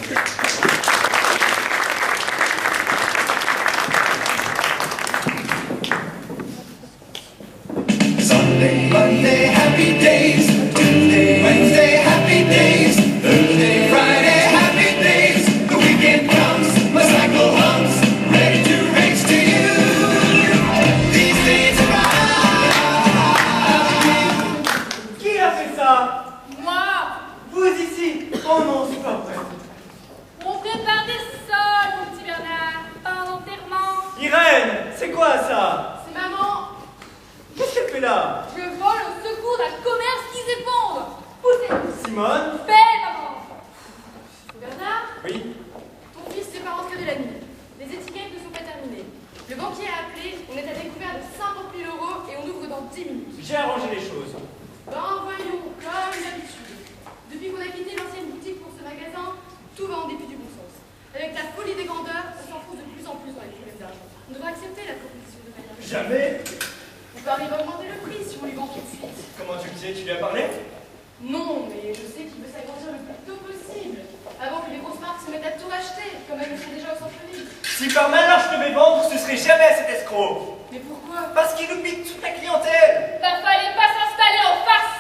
Sunday, Monday, happy days. Tuesday, Wednesday, happy days. Thursday, Friday, happy days. The weekend comes, my cycle hums, ready to race to you. These days are mine. Qui a fait ça? Moi! Vous ici? Oh non, c'est pas vrai. On prépare des sols, mon petit Bernard, pas un enterrement. Irène, c'est quoi ça? C'est maman. Qu'est-ce qu'elle fait là? Je vole au secours d'un commerce qui s'effondre. Poussez. Simone? Belle maman. Bernard, Oui. ton fils n'est pas rentré de la nuit. Les étiquettes ne sont pas terminées. Le banquier a appelé, on est à découvert de 50 000 € et on ouvre dans 10 minutes. J'ai arrangé les choses. Ben voyons, comme d'habitude. Depuis qu'on a quitté l'ancienne boutique pour ce magasin, tout va en dépit du bon sens. Avec la folie des grandeurs, on s'enfonce de plus en plus dans les problèmes d'argent. On devrait accepter la proposition de manière. Jamais? On peut arriver à augmenter le prix si on lui vend tout de suite. Comment tu le sais? Tu lui as parlé? Non, mais je sais qu'il veut s'agrandir le plus tôt possible, avant que les grosses marques se mettent à tout racheter, comme elles le font déjà au centre-ville. Si par malheur je devais vendre, ce serait jamais cet escroc. Mais pourquoi? Parce qu'il oublie toute la clientèle. Bah fallait pas s'installer en face.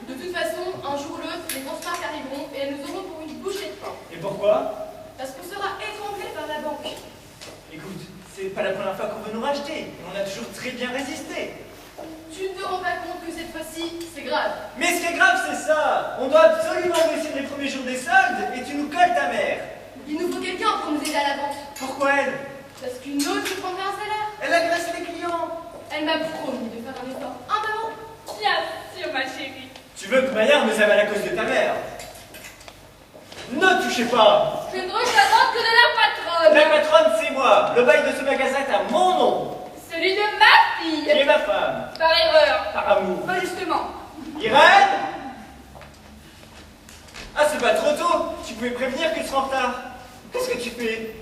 De toute façon, un jour ou l'autre, les grosses marques arriveront et elles nous auront pour une bouchée de pain. Et pourquoi? Parce qu'on sera étranglé par la banque. Écoute, c'est pas la première fois qu'on veut nous racheter. On a toujours très bien résisté. Tu ne te rends pas compte que cette fois-ci, c'est grave. Mais ce qui est grave, c'est ça. On doit absolument réussir les premiers jours des soldes et tu nous colles ta mère. Il nous faut quelqu'un pour nous aider à la vente. Pourquoi elle? Parce qu'une autre lui prendrait un salaire. Elle agresse les clients. Elle m'a promis de faire un effort un moment. Bien sûr, ma chérie. Tu veux que Maillard nous avale à cause de ta mère? Ne touchez pas. Je ne représente que de la patronne. La patronne, c'est moi. Le bail de ce magasin est à mon nom. Celui de ma fille. Qui est ma femme. Par erreur. Par amour. Pas justement. Irène? Ah, c'est pas trop tôt. Tu pouvais prévenir que tu seras en retard. Qu'est-ce que tu fais?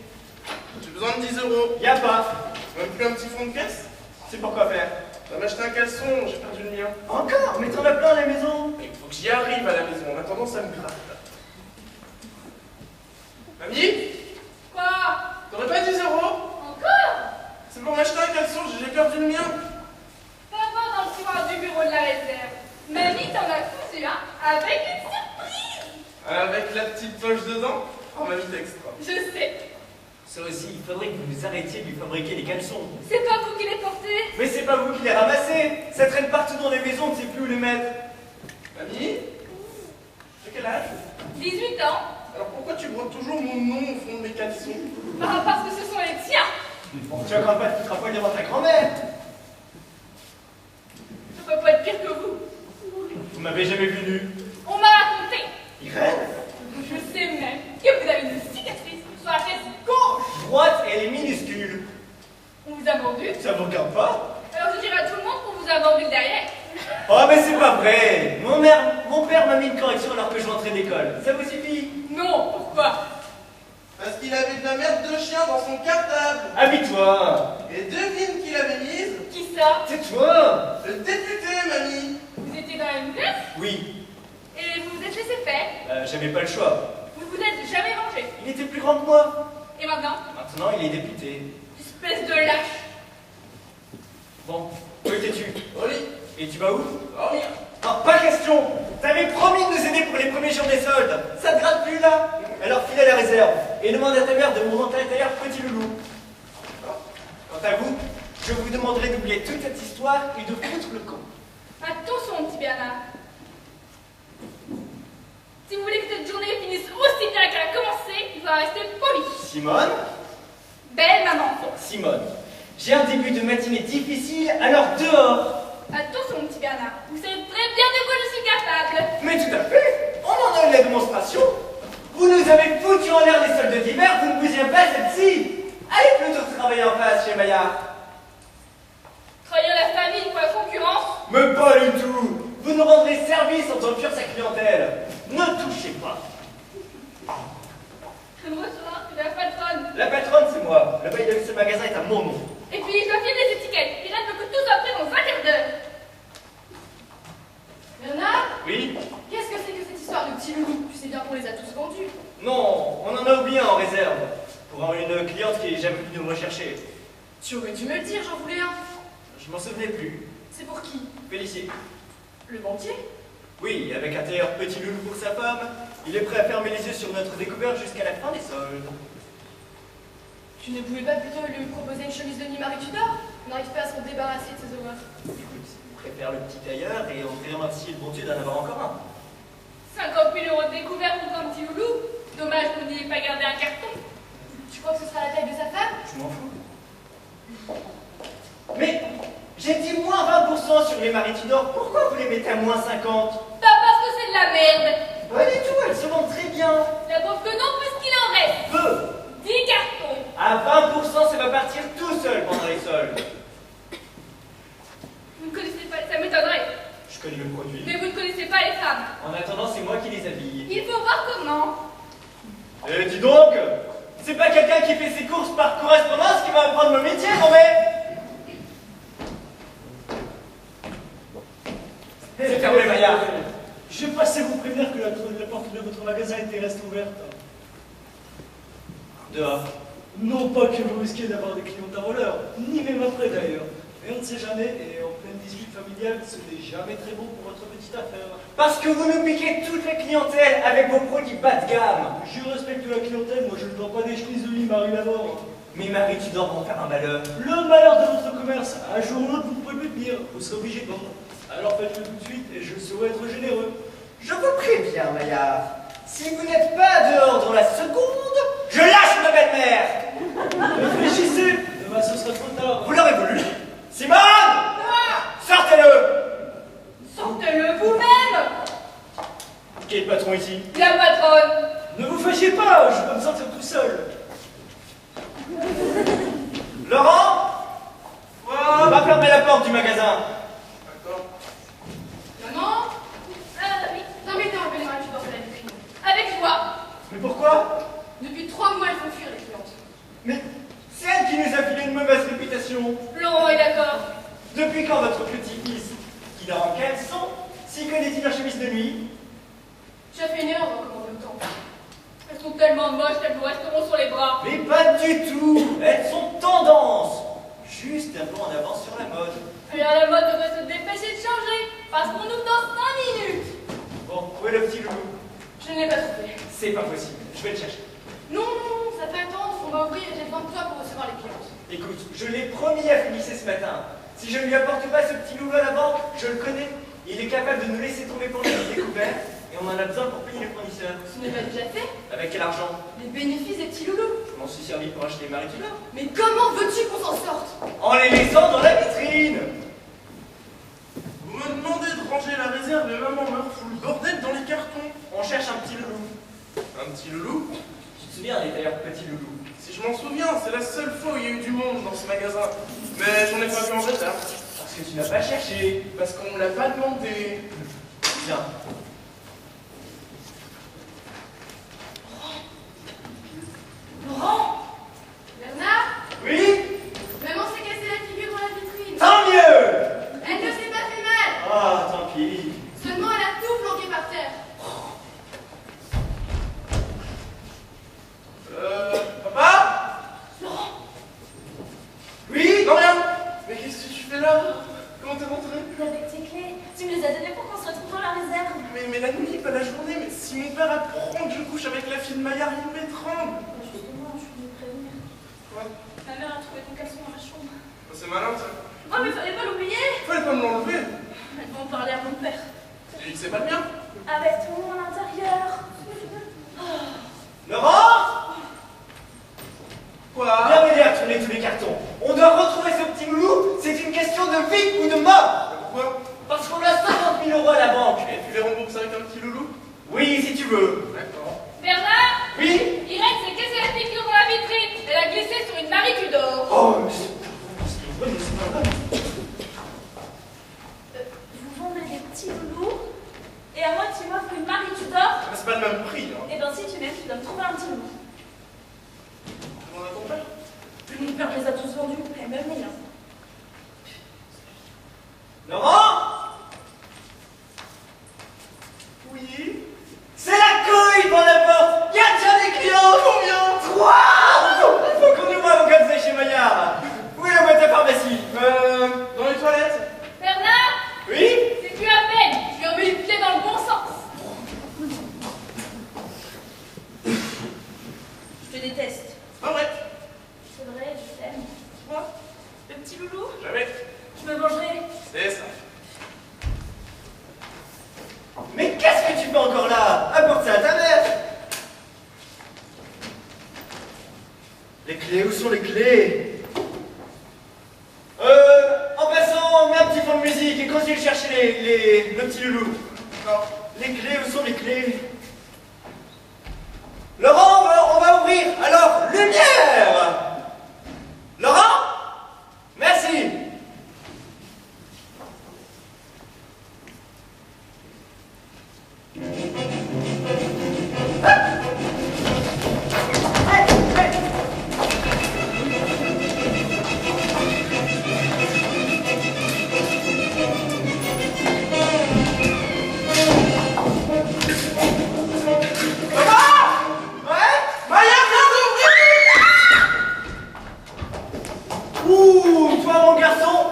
J'ai besoin de 10 €. Y a pas. Même plus un petit fond de caisse? C'est pour quoi faire? Va m'acheter un caleçon, j'ai perdu le mien. Encore? Mais t'en as plein à la maison. Il faut que j'y arrive à la maison, en attendant ça me gratte. Mamie? Quoi? T'aurais pas 10 €? Encore? C'est pour m'acheter un caleçon, j'ai perdu le mien. Ça va dans le tiroir du bureau de la réserve. Mamie t'en a cousu un avec une surprise. Avec la petite poche dedans? Oh, mamie, t'es extra. Je sais. Ça aussi, il faudrait que vous vous arrêtiez de lui fabriquer des caleçons. C'est pas vous qui les portez. Mais c'est pas vous qui les ramassez. Ça traîne partout dans les maisons, on ne sait plus où les mettre. Mamie? J'ai quel âge? 18 ans. Alors pourquoi tu brodes toujours mon nom au fond de mes caleçons? Bah, parce que ce sont les tiens. Bon, tu vas quand même pas te foutre à poil devant ta grand-mère. Je peux pas être pire que vous. Vous m'avez jamais vu nu. On m'a raconté. Irène? Je sais même que vous avez une cicatrice sur la fesse gauche. Droite et elle est minuscule. On vous a vendu. Ça vous regarde pas? Alors je dirai à tout le monde qu'on vous a vendu le derrière. Oh, mais c'est pas vrai. Mon père m'a mis une correction alors que je rentrais d'école. Ça vous suffit? Non, pourquoi? Parce qu'il avait de la merde de chien dans son cartable. Habille-toi. Et devine qui l'avait mise? Qui ça? C'est toi. Le député, mamie. Vous étiez dans la classe Oui. et vous vous êtes laissé faire. J'avais pas le choix. Vous vous êtes jamais vengé. Il était plus grand que moi. Et maintenant? Maintenant, il est député. Espèce de lâche. Bon, où étais-tu? Au lit. Et tu vas où? Dormir. Non, pas question. T'avais promis de nous aider pour les premiers jours des soldes. Ça te gratte plus, là? Alors file à la réserve et demande à ta mère de monter à l'intérieur, petit loulou. Quant à vous, je vous demanderai d'oublier toute cette histoire et de foutre le camp. Attention, petit Bernard. Si vous voulez que cette journée finisse aussi bien qu'elle a commencé, il faudra rester poli. Simone? Belle maman. Simone, j'ai un début de matinée difficile, alors dehors. Attention, petit Bernard. Vous savez très bien de quoi je suis capable. Mais tout à fait, on en a eu la démonstration. Vous nous avez foutu en l'air les soldes d'hiver, vous ne pouviez pas celle-ci. Allez plutôt travailler en face chez Maillard. Trahir la famille pour la concurrence. Mais pas du tout. Vous nous rendrez service en tant que sa clientèle. Ne touchez pas. Je me recevoir que la patronne. La patronne, c'est moi. Le bail de ce magasin est à mon nom. Et puis, je dois filer les étiquettes. Il reste que tout soit prêt dans un quart d'heure. Bernard, Oui? qu'est-ce que c'est que cette histoire de petit loulou? Tu sais bien qu'on les a tous vendus. Non, on en a oublié un en réserve. Pour une cliente qui est jamais venue nous rechercher. Tu aurais dû me le dire, j'en voulais un. Je m'en souvenais plus. C'est pour qui? Félicien. Le banquier? Oui, avec un tailleur petit loulou pour sa femme, il est prêt à fermer les yeux sur notre découverte jusqu'à la fin des soldes. Tu ne pouvais pas plutôt lui proposer une chemise de nuit Marie Tudor? On n'arrive pas à se débarrasser de ses horreurs. Écoute, il préfère le petit tailleur et on te remercie le bon Dieu d'en avoir encore un. 50 000 € de découvert pour un petit loulou. Dommage que vous n'ayez pas gardé un carton. Tu crois que ce sera la taille de sa femme? Je m'en fous. Mais j'ai dit moins 20% sur les Marie Tudor, pourquoi vous les mettez à moins 50? Pas parce que c'est de la merde. Pas du tout, elles se vendent très bien. La pauvre que non, puisqu'il en reste. Peu. 10 cartons. À 20%, ça va partir tout seul pendant les soldes. Vous ne connaissez pas, ça m'étonnerait. Je connais le produit. Mais vous ne connaissez pas les femmes. En attendant, c'est moi qui les habille. Il faut voir comment. Eh, dis donc, c'est pas quelqu'un qui fait ses courses par correspondance qui va apprendre mon métier, non mais... C'est fermé, Maillard. Je passais vous prévenir que la porte de votre magasin était restée ouverte. Dehors. Non pas que vous risquiez d'avoir des clients à voleurs, ni même après d'ailleurs. Mais on ne sait jamais, et en pleine dispute familiale, ce n'est jamais très bon pour votre petite affaire. Parce que vous nous piquez toute la clientèle avec vos produits bas de gamme. Je respecte la clientèle, moi je ne vends pas des chemises de lit Marie Lamort. Mais Marie Tudor va en faire un malheur. Le malheur de votre commerce, un jour ou l'autre vous ne pouvez plus tenir, vous serez obligé de vendre. Alors faites-le tout de suite et je saurai être généreux. Je vous préviens, Maillard. Si vous n'êtes pas dehors dans la seconde, je lâche ma belle-mère. Réfléchissez, demain ce sera trop tard. Vous l'aurez voulu. Simone, sortez-le. Sortez-le vous-même. Qui est le patron ici? La patronne. Ne vous fâchez pas, je peux me sentir tout seul. Laurent, va fermer la porte du magasin. D'accord. Maman? Oui. Non mais t'as enlevé les Marie Tudor de la vitrine. Avec joie. Mais pourquoi? Depuis 3 mois, elles font fuir les clientes. Mais c'est elle qui nous a filé une mauvaise réputation. Laurent est d'accord. Depuis quand votre petit-fils, qui dort en caleçon, s'y connaît-il en chemise de nuit? Tu as fait une erreur en commandant le temps. Elles sont tellement moches qu'elles vous resteront sur les bras. Mais pas du tout. Elles sont tendance. Juste un peu en avance sur la mode. Et à la mode devrait se dépêcher de changer. Parce qu'on ouvre dans 5 minutes. Bon, où est le petit loulou? Je ne l'ai pas trouvé. C'est pas possible. Je vais le chercher. Non, non, ça peut attendre, on va ouvrir et j'ai besoin de toi pour recevoir les clientes. Écoute, je l'ai promis à Félicien ce matin. Si je ne lui apporte pas ce petit loulou à la banque, je le connais. Il est capable de nous laisser tomber pour le découvert. Et on en a besoin pour payer les fournisseurs. Ce n'est pas déjà fait? Avec quel argent? Les bénéfices des petits loulous. Je m'en suis servi pour acheter Marie Tudor. Mais comment veux-tu qu'on s'en sorte? En les laissant dans la vitrine. Vous me demandez de ranger la réserve et maman me fout le bordel dans les cartons. On cherche un petit loulou. Un petit loulou? Tu te souviens des tailleurs petits loulous? Si je m'en souviens, c'est la seule fois où il y a eu du monde dans ce magasin. Mais j'en ai pas vu en réserve. Parce que tu n'as pas cherché. Parce qu'on me l'a pas demandé. Bien. Laurent? Bernard? Oui? Maman s'est cassé la figure dans la vitrine. Tant mieux. Elle ne s'est pas fait mal. Ah, tant pis. Seulement elle a tout planqué par terre. Papa? Laurent? Oui? Non, rien. Mais qu'est-ce que tu fais là? Comment t'es rentré? Avec tes clés, tu me les as données pour qu'on se retrouve dans la réserve. Mais la nuit, pas la journée. Mais si mon père apprend que je couche avec la fille de Maillard, il m'étrangle. Justement, je voulais prévenir. Quoi? Ma mère a trouvé ton caleçon dans la chambre. C'est malin, ça. Oh, mais fallait pas l'oublier. Fallait pas me l'enlever. Elles vont en parler à mon père. Tu dis que c'est pas le mien? Avec ton nom à l'intérieur. Laurent? Quoi? Viens m'aider à tourner tous les cartons. On doit retrouver ce petit loulou. C'est une question de vie ou de mort. Pourquoi? Parce qu'on a 50 000 € à la banque. Et tu les rembourses avec un petit loulou? Oui, si tu veux. D'accord. Bernard, Oui? Irène s'est cassé la figure dans la vitrine. Elle a glissé sur une Marie Tudor. Oh, mais c'est pas vrai. Vous vendez des petits loulous. Et à moi, tu m'offres une Marie Tudor. Mais c'est pas le même prix, hein. Et ben, si tu m'aimes, tu dois me trouver un petit loulou. Demande à ton père. Mon père les a tous vendus, et même les miens. Laurent? Oui. C'est la couille déteste. C'est pas vrai. C'est vrai, je t'aime. Moi, le petit loulou, Jamais. je me vengerai. C'est ça. Mais qu'est-ce que tu fais encore là? Apporte ça à ta mère. Les clés, où sont les clés? En passant, mets un petit fond de musique et continue de chercher le petit loulou. Non. Les clés, où sont les clés? Laurent, on va ouvrir. Alors, lumière! Laurent? Merci. Ouh, toi mon garçon!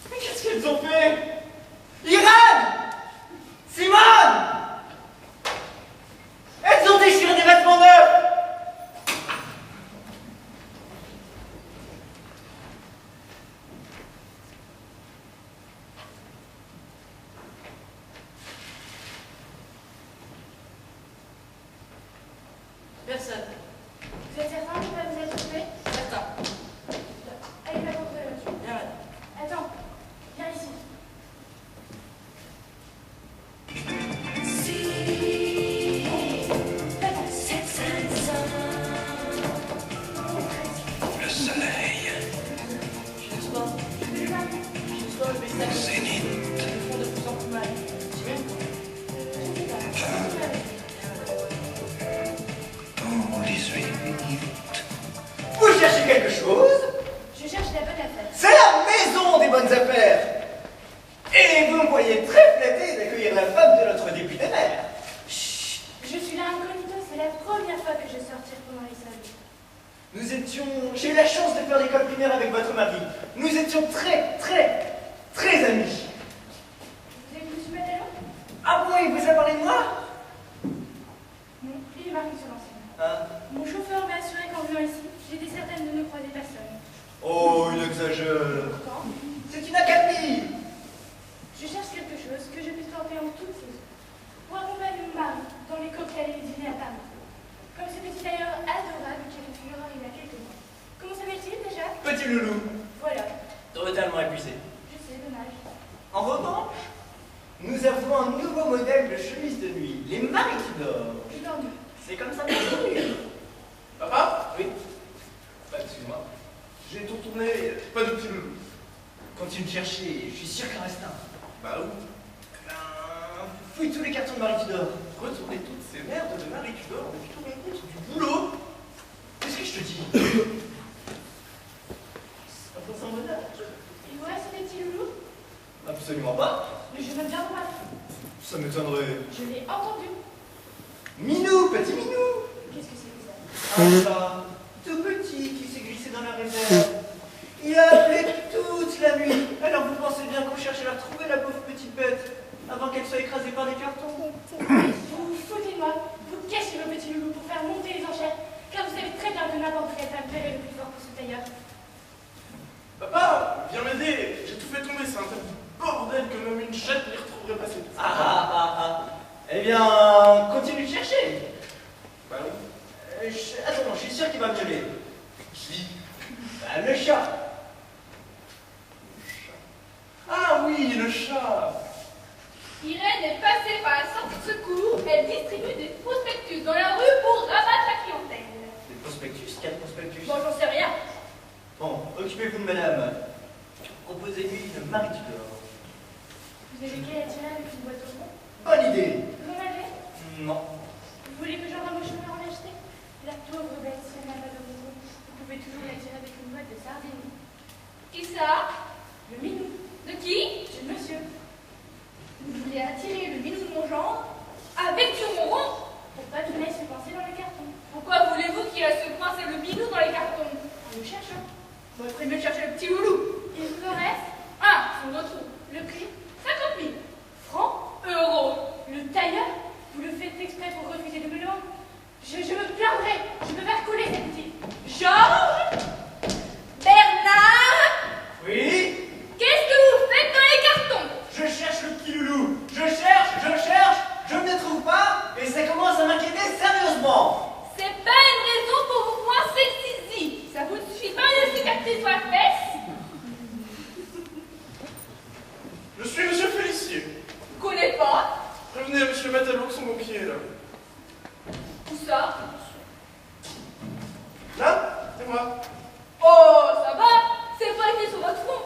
Mais qu'est-ce qu'elles ont fait? Irène! Simone! Elles ont déchiré des vêtements neufs! Personne. Vous êtes certain de ne pas vous être trompé? Certain. Allez, va contre la voiture. Viens, madame. Attends, viens ici. Le soleil, Je n'ose pas. J'ose pas, le paysage. zénith, Ils font de plus en plus mal. Tu m'aimes? temps 18. Vous cherchez quelque chose? Je cherche la bonne affaire. C'est la maison des bonnes affaires! Et vous me voyez très flatté d'accueillir la femme de notre député maire. Chut! Je suis là incognito, c'est la première fois que je sortirai pendant les salles. J'ai eu la chance de faire l'école primaire avec votre mari. Nous étions très amis. Vous avez vu M. Matalon? Ah bon, il vous a parlé de moi? Non, il est marqué sur l'enseigne. Hein? Mon chauffeur m'a assuré qu'en venant ici, j'étais certaine de ne croiser personne. Oh, il exagère. Pourtant, C'est une accalmie. je cherche quelque chose que je puisse tenter en toute saison. Pour accompagner mon mari dans les cocktails et les dîners à Paris. Comme ce petit tailleur adorable qui a fait fureur il y a quelques mois. Comment s'appelle-t-il déjà? Petit loulou. Voilà, Totalement épuisé. je sais, dommage. En revanche, nous avons un nouveau modèle de chemise de nuit, les Marie Tudor. Je dors mieux. C'est comme ça qu'on dit. Papa? Oui. Bah, excuse-moi. J'ai tout tourné, pas de petit loulou. Continue de chercher, je suis sûr qu'il en reste un. Bah où? Fouille tous les cartons de Marie Tudor. Retourner toutes ces merdes de Marie Tudor depuis tout mon compte du boulot. Qu'est-ce que je te dis? Ça passe un bonheur. Il vous reste des petits loulous? Absolument pas. Mais je veux bien vous parler. Ça m'étonnerait. Je l'ai entendu. Minou, petit Minou. Qu'est-ce que c'est que ça? Un chat tout petit qui s'est glissé dans la réserve. Il a appelé toute la nuit. Alors vous pensez bien qu'on cherche à la retrouver, la pauvre petite bête, avant qu'elle soit écrasée par des cartons? Vous vous foutez de moi. Vous cachez vos petits loulous pour faire monter les enchères. Car vous savez très bien que n'importe quelle femme paierait le plus fort pour ce tailleur. Papa, viens m'aider. J'ai tout fait tomber, c'est un tel bordel que même une chatte n'y retrouverait pas cette Eh bien, continue de chercher. Bah oui. Attends, je suis sûr qu'il va miauler. Qui? Bah, le chat. Ah oui, le chat. Irène est passée par la sortie de secours. Elle distribue des prospectus dans la rue pour rabattre la clientèle. Des prospectus? Quel prospectus? Bon, j'en sais rien. Bon, occupez-vous de madame. Proposez-lui une Marie Tudor. Vous avez qu'à la tirer avec une boîte au fond. Bonne idée. Vous en avez? Non. Vous voulez que j'envoie mon chauffeur en acheter? La pauvre bête, si elle n'a pas de bonbons, vous pouvez toujours la tirer avec une boîte de sardines. Qui ça? Le minou. De qui? C'est le monsieur. Vous voulez attirer le minou de mon genre avec du ronron? Pour pas qu'il aille se coincer dans les cartons. Pourquoi voulez-vous qu'il aille se coincer le minou dans les cartons? En le cherchant. Bon, il ferait mieux de chercher le petit loulou. Il vous en reste? Ah, fond de trou. Le prix, 50 000 francs, euros. Le tailleur, vous le faites exprès pour refuser de me le vendre. Je me plaindrai, je me faire coller cette petite. Georges, Bernard, Oui? qu'est-ce que vous faites dans les cartons? Je cherche le petit loulou. Je cherche, je ne le trouve pas, et ça commence à m'inquiéter sérieusement. C'est pas une raison pour vous coincer le zizi. Ça vous ne suffit pas de cicatrices sur la fesse? Je suis monsieur Félicier. Vous connaissez pas? Prévenez à monsieur Matalo que son banquier est là. Où ça? Là, c'est moi. Oh, ça va, c'est pas écrit sur votre front.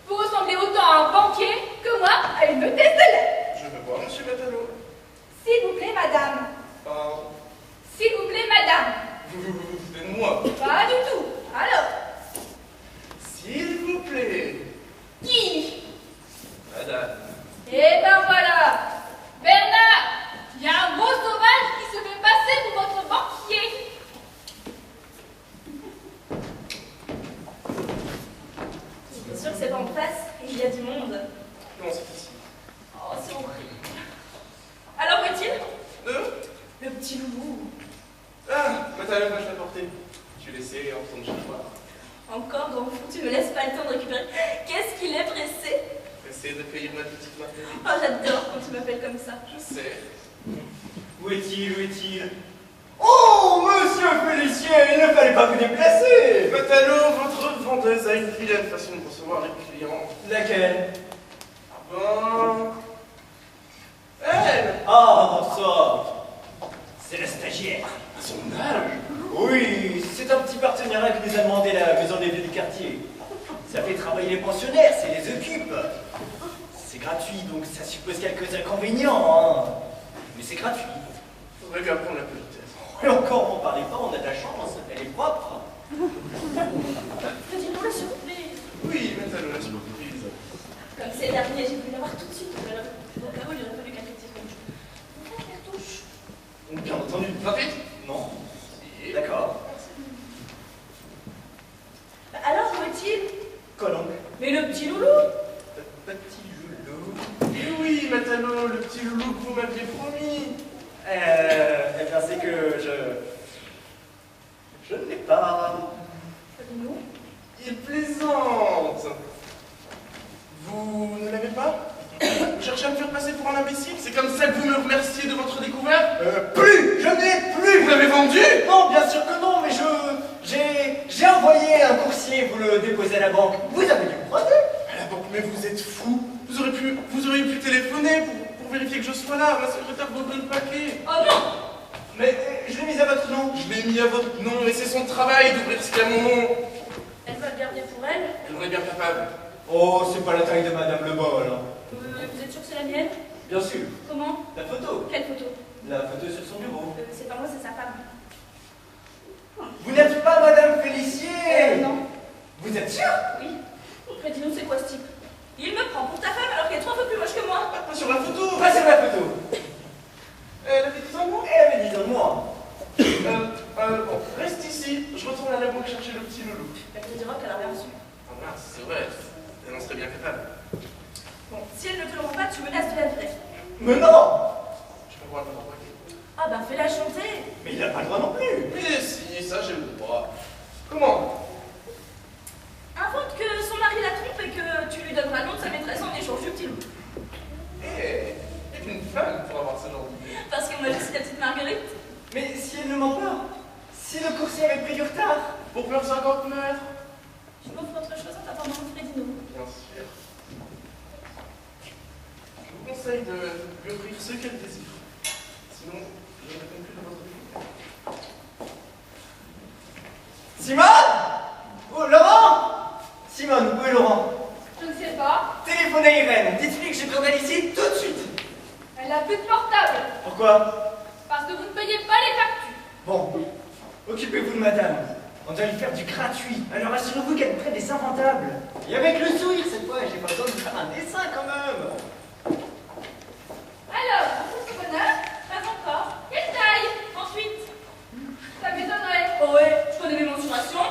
Vous ressemblez autant à un banquier que moi à une hôtesse de l'air. Je veux voir monsieur Matalo. S'il vous plaît, madame. Pardon. S'il vous plaît, madame. Vous vous foutez de moi. Pas du tout. Alors, S'il vous plaît. qui? Madame. Eh ben voilà. Bernard, il y a un gros sauvage qui se fait passer pour votre banquier. Bien sûr que c'est pas en face, il y a du monde. Comment c'est ici? Oh, c'est horrible. Alors, où est-il? Deux. Le petit loulou. Ah, Matalo va je l'apporter. Je vais laisser en retourne chez toi. Encore, grand fou, tu me laisses pas le temps de récupérer. Qu'est-ce qu'il est pressé? Essayez de cueillir ma petite Marguerite. Oh, j'adore quand tu m'appelles comme ça. Je sais. Où est-il? Où est-il? Oh, monsieur Félicier, il ne fallait pas vous déplacer. Matalo, votre vendeuse a une vilaine façon de recevoir les clients. Laquelle? Ben... Elle. Ah, ça. C'est la stagiaire. À son âge. Oui, c'est un petit partenariat que nous a demandé la maison des vieux du quartier. Ça fait travailler les pensionnaires, ça les occupe. C'est gratuit, donc ça suppose quelques inconvénients, hein. Mais c'est gratuit. Faudrait bien prendre la politesse. Et encore, m'en parlez pas, on a de la chance, elle est propre. Dis-nous la surprise. Oui, Matalo, la surprise. Comme c'est dernier, j'ai voulu l'avoir tout de suite. Alors, au cas où, il aurait fallu qu'elle critique comme je. On fait la cartouche. Bien entendu. Rapide. Non. Si. D'accord. Bah, alors, où est-il? Quoi donc? Mais le petit loulou. Le petit loulou. Eh oui, Matalo, le petit loulou que vous m'aviez promis. Eh bien, c'est que je ne l'ai pas. Dis-nous. Il plaisante. Vous ne l'avez pas? Vous cherchez à me faire passer pour un imbécile? C'est comme ça que vous me remerciez de votre découverte? Plus! Je n'ai plus! Vous l'avez vendu? Non, bien sûr que non, mais j'ai envoyé un coursier, vous le déposez à la banque. Vous avez dû le croiser. À la banque, mais vous êtes fou. Vous auriez pu téléphoner pour vérifier que je sois là. Ma secrétaire vous donne le paquet. Oh non. Mais je l'ai mis à votre nom. Je l'ai mis à votre nom, mais c'est son travail d'ouvrir ce qu'il y a à mon nom. Elle va le garder pour elle. Elle en est bien capable. Oh, c'est pas la taille de Madame Le Bol, hein. Vous êtes sûr que c'est la mienne? Bien sûr. Comment? La photo. Quelle photo? La photo sur son bureau. C'est pas moi, c'est sa femme. Vous n'êtes pas Madame Félicier. Non. Vous êtes sûr? Oui. Mais dis-nous, c'est quoi ce type? Il me prend pour ta femme alors qu'elle est 3 fois plus moche que moi. Pas sur la photo. Pas sur la photo. Elle avait 10 ans de moins. Elle avait 10 ans de moins. Bon, reste ici. Je retourne à la banque chercher le petit loulou. Elle te dira qu'elle a rien reçu. Ah mince, c'est vrai. Elle en serait bien capable. Bon, si elle ne te le rend pas, tu menaces de la virer. Mais non. Je peux voir le paquet. Ah bah fais-la chanter. Mais il n'a pas le droit non plus. Mais si, ça j'ai le droit. Comment? Invente que son mari la trompe et que tu lui donneras le nom de sa maîtresse en échange du petit loup. Eh, est une femme pour avoir ce genre d'idée. Parce que moi je suis la petite Marguerite. Mais si elle ne ment pas, si le coursier avait pris du retard. Pour faire 50 mètres. Je m'offre autre chose en t'attendant Fredino. Bien sûr. Je vous conseille de lui offrir ce qu'elle désire. Sinon, je ne réponds plus à votre vie. Simone. Oh, Laurent. Simone, où est Laurent? Je ne sais pas. Téléphonez à Irène, dites-lui que j'ai besoin d'aller ici tout de suite. Elle n'a plus de portable. Pourquoi? Parce que vous ne payez pas les factures. Bon, occupez-vous de madame. On doit lui faire du gratuit. Alors assurez-vous qu'elle prenne des inventables. Et avec le sourire cette fois, j'ai pas besoin de faire un dessin quand même. Alors, ce bonheur, Pas encore. quelle taille? Ensuite. Ça m'étonnerait. Oh ouais, je connais mes mensurations.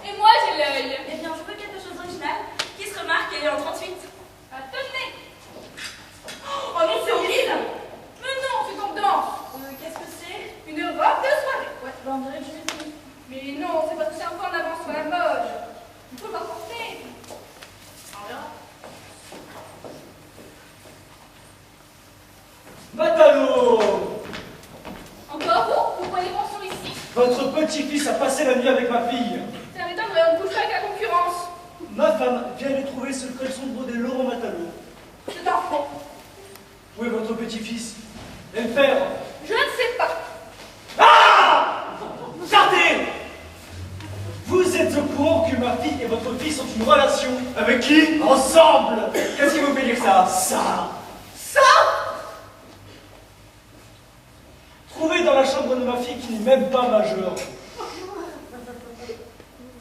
Et moi, j'ai l'œil. Eh bien, je veux quelque chose d'original qui se remarque et en 38. petit-fils a passé la nuit avec ma fille. Ça m'étonnerait, on coucherait avec la concurrence. Ma femme vient de trouver ce caleçon brodé Laurent Matalo. C'est un faux. Où est votre petit-fils? Père. Je ne sais pas. Ah! Sortez! Vous êtes au courant que ma fille et votre fils ont une relation? Avec qui? Ensemble! Qu'est-ce qui vous fait dire ça? Ça! Ça? Trouvé dans la chambre de ma fille qui n'est même pas majeure.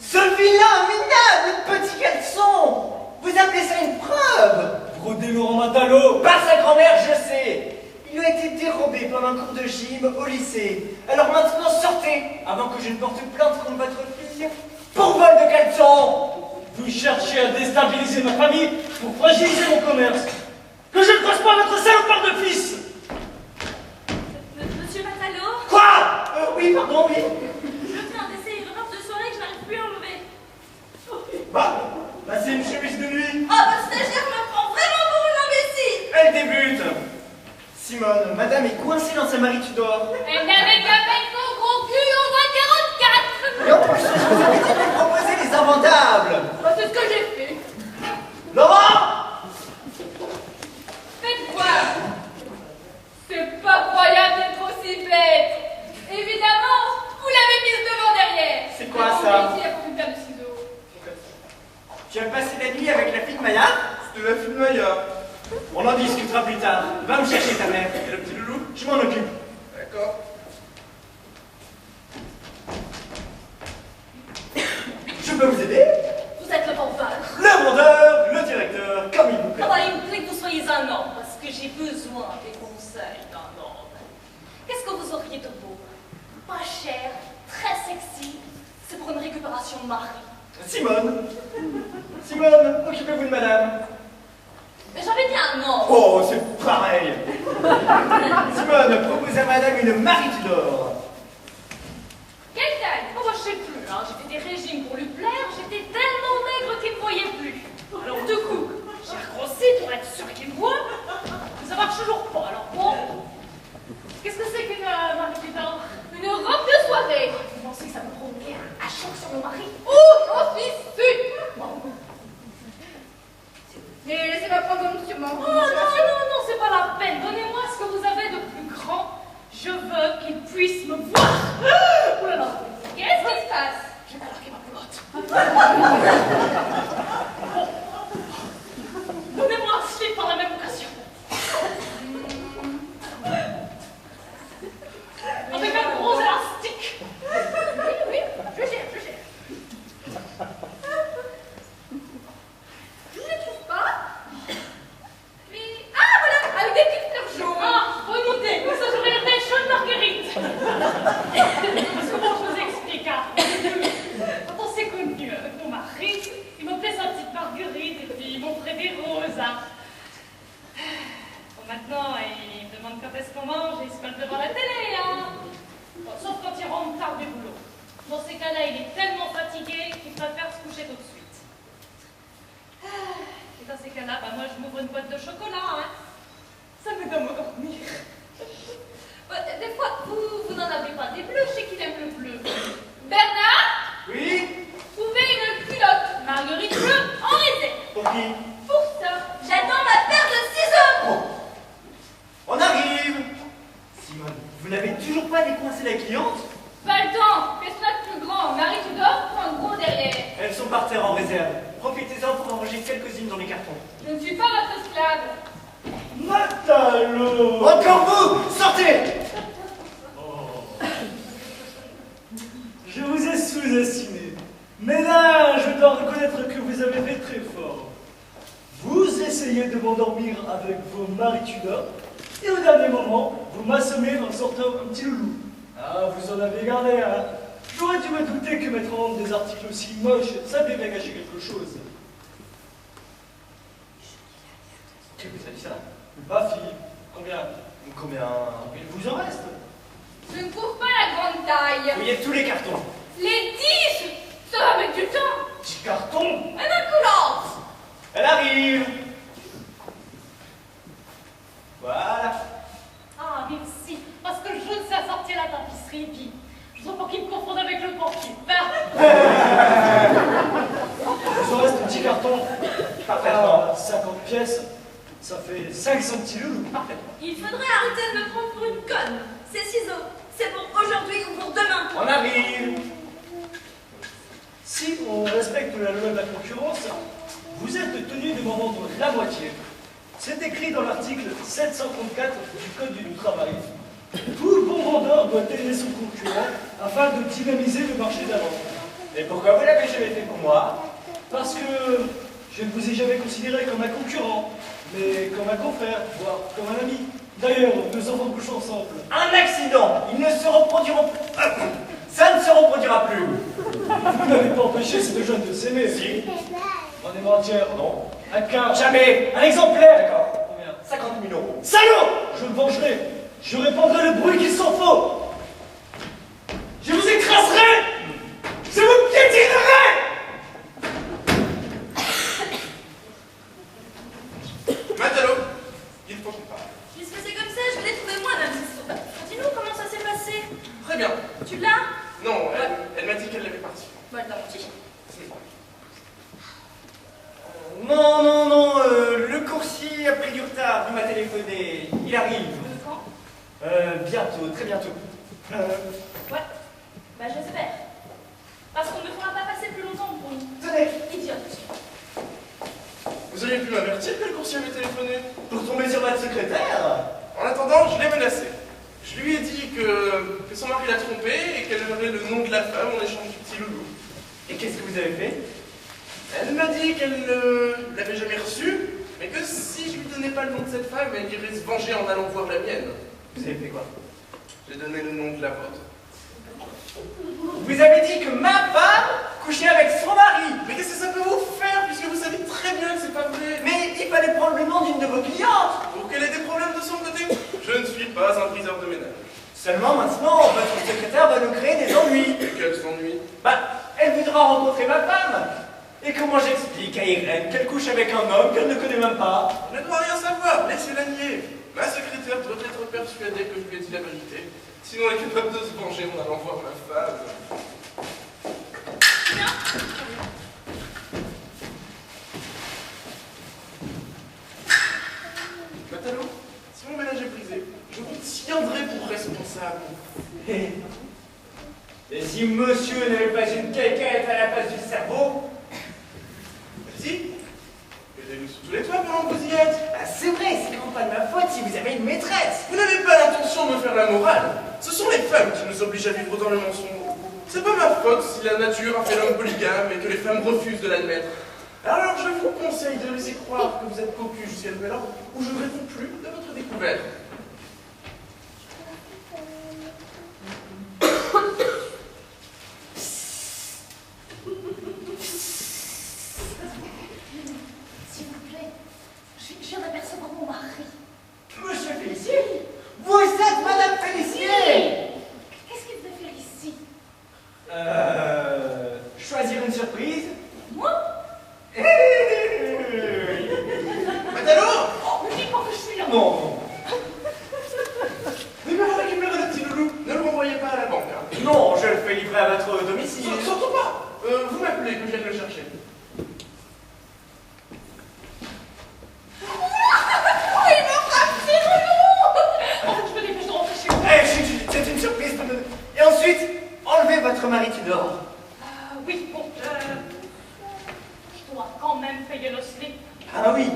Ce vilain, minable, petit caleçon! Vous appelez ça une preuve? Brodé Laurent Matalo! Par sa grand-mère, je sais. Il lui a été dérobé pendant un cours de gym au lycée. Alors maintenant, sortez, avant que je ne porte plainte contre votre fille pour vol de caleçon. Vous cherchez à déstabiliser ma famille pour fragiliser mon commerce. Que je ne croise pas votre salopard de fils! Monsieur Matalo, Quoi? Oui, pardon, oui. je viens d'essayer une robe de soirée que je n'arrive plus à enlever. Bah c'est une chemise de nuit. Ah, votre stagiaire me prend vraiment pour une imbécile. Elle débute. Simone, madame est coincée dans sa Marie-Tudor. Elle n'avait qu'à mettre son gros cul au moins 44. Et en plus, je vous avais dit de lui proposer les inventables. Bah, c'est ce que j'ai fait. Laurent! Faites voir. C'est pas croyable d'être aussi bête. Évidemment, vous l'avez mise devant derrière. C'est quoi, ça? Ici, il y a comme une paire de ciseaux. Tu as passé la nuit avec la fille de Maya? C'était la fille de Maya. On en discutera plus tard. Va me chercher ta mère. Et le petit loulou? Je m'en occupe. D'accord. Je peux vous aider? Vous êtes le vendeur. Le vendeur, le directeur, comme il vous plaît. Ah bah, il me plaît que vous soyez un homme, parce que j'ai besoin des conseils d'un homme. Qu'est-ce que vous auriez de beau? Pas cher, très sexy. C'est pour une récupération de mari. Simone. Simone, occupez-vous de madame. Mais j'avais dit un homme. Oh, c'est pareil. Simone, propose à madame une Marie-Tudor. Quelle taille? Oh, bah, je sais plus, hein. J'ai fait des régimes pour lui plaire, j'étais tellement maigre qu'il ne voyait plus. Alors, du coup, j'ai regrossi pour être sûr qu'il me voit. Mais ça marche toujours pas, alors bon. Qu'est-ce que c'est qu'une Marie-Tudor? Une robe de soirée. Vous pensez que ça me provoquer un choc sur mon mari? Oh, j'en suis sûre. Mais laissez-moi prendre mon instrument. Oh non, non, c'est pas la peine. Donnez-moi ce que vous avez de plus grand. Je veux qu'il puisse me voir. Oh là là. Qu'est-ce qui se passe? Je vais larguer ma pelote. Donnez-moi un slip par la même occasion. Avec un gros élastique. Oui, je gère. Je ne les trouve pas. Mais... Ah, voilà, avec des petites fleurs jaunes. Ah, bonne idée. Mais ça, j'aurais été chaude marguerite. Parce que bon, je vous explique. Hein. Quand on s'est connus avec mon mari, il m'offrait sa petite marguerite et puis il m'offrait des roses. Hein. Bon, maintenant, il me demande quand est-ce qu'on mange et il se colle devant la télé. Hein. Bon, sauf quand il rentre tard du boulot. Dans ces cas-là, il est tellement fatigué qu'il préfère se coucher tout de suite. Et dans ces cas-là, bah, moi, je m'ouvre une boîte de chocolat. Hein. Ça m'aide à m'endormir. Des fois, Vous n'en avez pas des bleus, je sais qu'il aime le bleu. Bernard, Oui? trouvez une culotte. Marguerite bleue en réserve. Pour qui? Pour ça, j'attends ma paire de ciseaux. Oh. On arrive. Simone, vous n'avez toujours pas décoincé la cliente? Pas le temps. Qu'est-ce qu'il y a de plus grand? Marie-Tudor ou un gros derrière? Elles sont par terre en réserve. Profitez-en pour en ranger quelques-unes dans les cartons. Je ne suis pas votre esclave. Matalo! Encore vous! Sortez! Je vous ai sous-estimé. Mais là, je dois reconnaître que vous avez fait très fort. Vous essayez de m'endormir avec vos Marie-Tudor, et au dernier moment, vous m'assommez en sortant un petit loulou. Ah, vous en avez gardé, hein? J'aurais dû me douter que mettre en vente des articles aussi moches, ça devait gâcher quelque chose. Qui vous a dit ça? Ma fille, combien? Combien il vous en reste? Je ne trouve pas la grande taille. Fouillez tous les cartons. Les tiges, ça va mettre du temps. Petit carton! Un incollante. Elle arrive. Voilà. Ah, merci. Parce que je ne sais sortir la tapisserie, puis je sens pas qu'il me confonde avec carton Parfaitement. à 50 pièces, ça fait 500 petits loulous. Il faudrait arrêter de me prendre pour une conne. Ces ciseaux, c'est pour aujourd'hui ou pour demain. On arrive. Si on respecte la loi de la concurrence, vous êtes tenu de m'en vendre la moitié. C'est écrit dans l'article 734 du Code du travail. Tout bon vendeur doit aider son concurrent afin de dynamiser le marché de la vente. Et pourquoi vous l'avez jamais fait pour moi? Parce que je ne vous ai jamais considéré comme un concurrent, mais comme un confrère, voire comme un ami. D'ailleurs, nous enfants couchent ensemble. Un accident. Ils ne se reproduiront plus. Ça ne se reproduira plus. Vous n'avez pas empêché ces deux jeunes de s'aimer. Si. En aimant un tiers, Non. un quart, Jamais. un exemplaire. D'accord. Combien? 50 000 euros. Salaud! Je me vengerai. Je répandrai le bruit qu'il s'en faut. Je vous écraserai. Je vous piétinerai. Matalo, il faut qu'on parle. Puisque c'est comme ça, je vais les trouver moi-même, ces ciseaux. Dis-nous comment ça s'est passé. Très bien. Tu l'as? Non, elle m'a dit qu'elle l'avait parti. Bon, elle t'a menti. Non, non, non. Le coursier a pris du retard. Il m'a téléphoné. Il arrive. Quand? Bientôt, très bientôt. Ouais. Bah, j'espère. Parce qu'on ne me fera pas passer plus longtemps pour une Tenez. idiote. Vous auriez pu m'avertir que le coursier avait téléphoné. Pour tomber sur votre secrétaire. En attendant, je l'ai menacé. Je lui ai dit que son mari l'a trompée et qu'elle aurait le nom de la femme en échange du petit loulou. Et qu'est-ce que vous avez fait? Elle m'a dit qu'elle ne l'avait jamais reçu, mais que si je lui donnais pas le nom de cette femme, elle irait se venger en allant voir la mienne. Vous avez fait quoi? J'ai donné le nom de la vôtre. Vous avez dit que ma femme couchait avec son mari. Mais qu'est-ce que ça peut vous faire, puisque vous savez très bien que c'est pas vrai? Mais il fallait prendre le nom d'une de vos clientes. Pour qu'elle ait des problèmes de son côté, je ne suis pas un briseur de ménage. Seulement maintenant, votre secrétaire va nous créer des ennuis. Et quel s'ennuie? Bah, elle voudra rencontrer ma femme. Et comment j'explique à Irène qu'elle couche avec un homme qu'elle ne connaît même pas? Elle ne doit rien savoir, laissez-la nier. Ma secrétaire doit être persuadée que je lui ai dit la vérité. Sinon elle est capable de se venger en allant voir ma femme. Matalo, si mon ménage est brisé, je vous tiendrai pour responsable. Et si monsieur n'avait pas une cacahuète à la place du cerveau? Merci. Aidez-nous sous tous les toits pendant que vous y êtes. Bah, c'est vrai, c'est vraiment pas de ma faute si vous avez une maîtresse. Vous n'avez pas l'intention de me faire la morale. Ce sont les femmes qui nous obligent à vivre dans le mensonge. C'est pas ma faute si la nature a fait l'homme polygame et que les femmes refusent de l'admettre. Alors je vous conseille de laisser croire que vous êtes cocu jusqu'à nouvel ordre ou je ne réponds plus de votre découverte. S'il vous plaît, je viens d'apercevoir mon mari. Monsieur Félicier? Vous êtes Madame Félicier? Qu'est-ce qu'il veut faire ici? Choisir une surprise? Moi? Matalo! Oh, ne dis pas que je suis là. Non. Mais me récupérer le petit loulou. Ne le renvoyez pas à la banque. Hein. Non, je le fais livrer à votre domicile. Surtout pas. Vous m'appelez que je vienne le chercher. Oh, il me frappe, c'est relou. Oh, je me dépêche de rentrer chez moi. Eh, chut, chut, c'est une surprise. Et ensuite, enlevez votre mari Tudor. Oui, bon, je dois quand même payer le slip. Ah oui.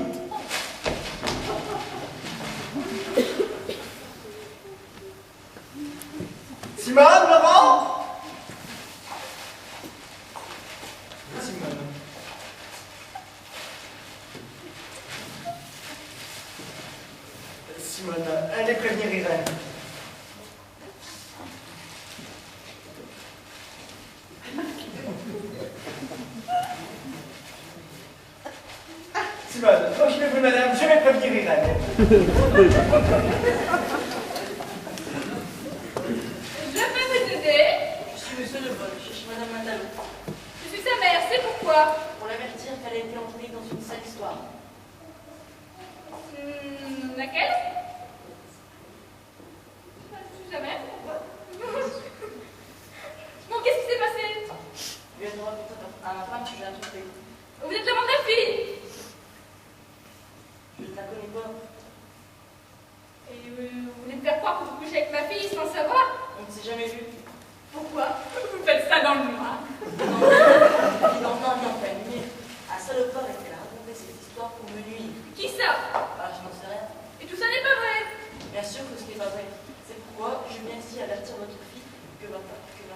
Simone, Laurent? Simone. Simone, allez prévenir Irène. Simone, tranquillez-vous madame, je vais prévenir Irène. Je peux vous aider? Je suis monsieur Lebon, je suis madame Matalo. Je suis sa mère, c'est pourquoi? Pour l'avertir qu'elle a été entraînée dans une sale histoire. Laquelle? Je suis sa mère. Bon, qu'est-ce qui s'est passé? Je viens de raconter à ma femme que j'ai un truc. Vous êtes l'amant de la fille? cette histoire pour me nuire. Qui ça? Ah, je n'en sais rien. Et tout ça n'est pas vrai. Bien sûr que ce n'est pas vrai. C'est pourquoi je viens ici avertir votre fille que ma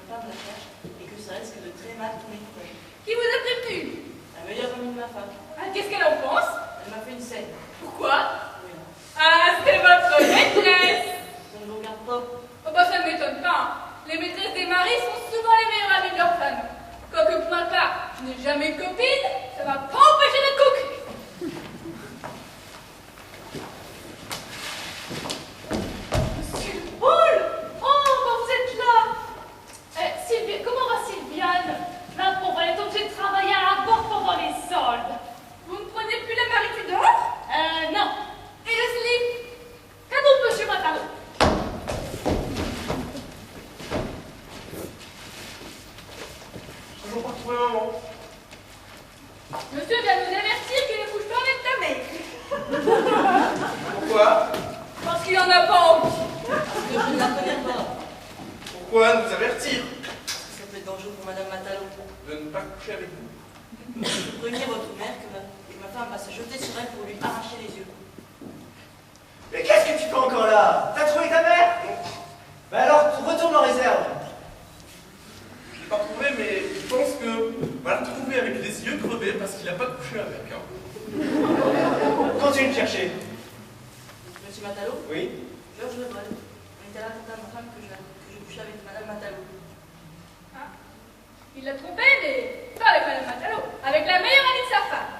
femme la cache et que ça risque de très mal tourner pour elle. Qui vous a prévenu? La meilleure amie de ma femme. Ah, qu'est-ce qu'elle en pense? Elle m'a fait une scène. Pourquoi? Oui, non. Ah, c'est votre maîtresse. Ça ne vous regarde pas. Oh bah ça ne m'étonne pas. Hein. Les maîtresses des maris sont souvent les meilleures amies de leurs femmes. Quoique pour ma part, je n'ai jamais eu de copine, ça m'a pas empêché d'être cocu. Monsieur Paul! Oh, bah vous êtes là! Sylvie, comment va Sylviane? Ma pauvre, elle est obligée de travailler à la porte pendant les soldes. Vous ne prenez plus la Marie Tudor? Non. Et le slip? Cadeau, monsieur Matalo. Toujours pas trouvé maman. Monsieur vient nous avertir qu'il ne couche pas avec ta mère. Pourquoi? Parce qu'il en a pas envie. Parce que je ne la connais pas. Pourquoi nous avertir? Parce que ça peut être dangereux pour Madame Matalo. De ne pas coucher avec vous. Vous preniez votre mère que ma femme va se jeter sur elle pour lui arracher les yeux. Mais qu'est-ce que tu fais encore là? T'as trouvé ta mère? Bah alors, retourne en réserve. Je l'ai pas trouvé, mais je pense que on va la retrouver avec les yeux crevés parce qu'il n'a pas couché avec. Hein. Continue de chercher. Monsieur Matalo? Oui? Georges Lebrel. On était là pour ma femme que je couchais avec Madame Matalo. Ah. Il l'a trompé, mais pas avec Madame Matalo, avec la meilleure amie de sa femme.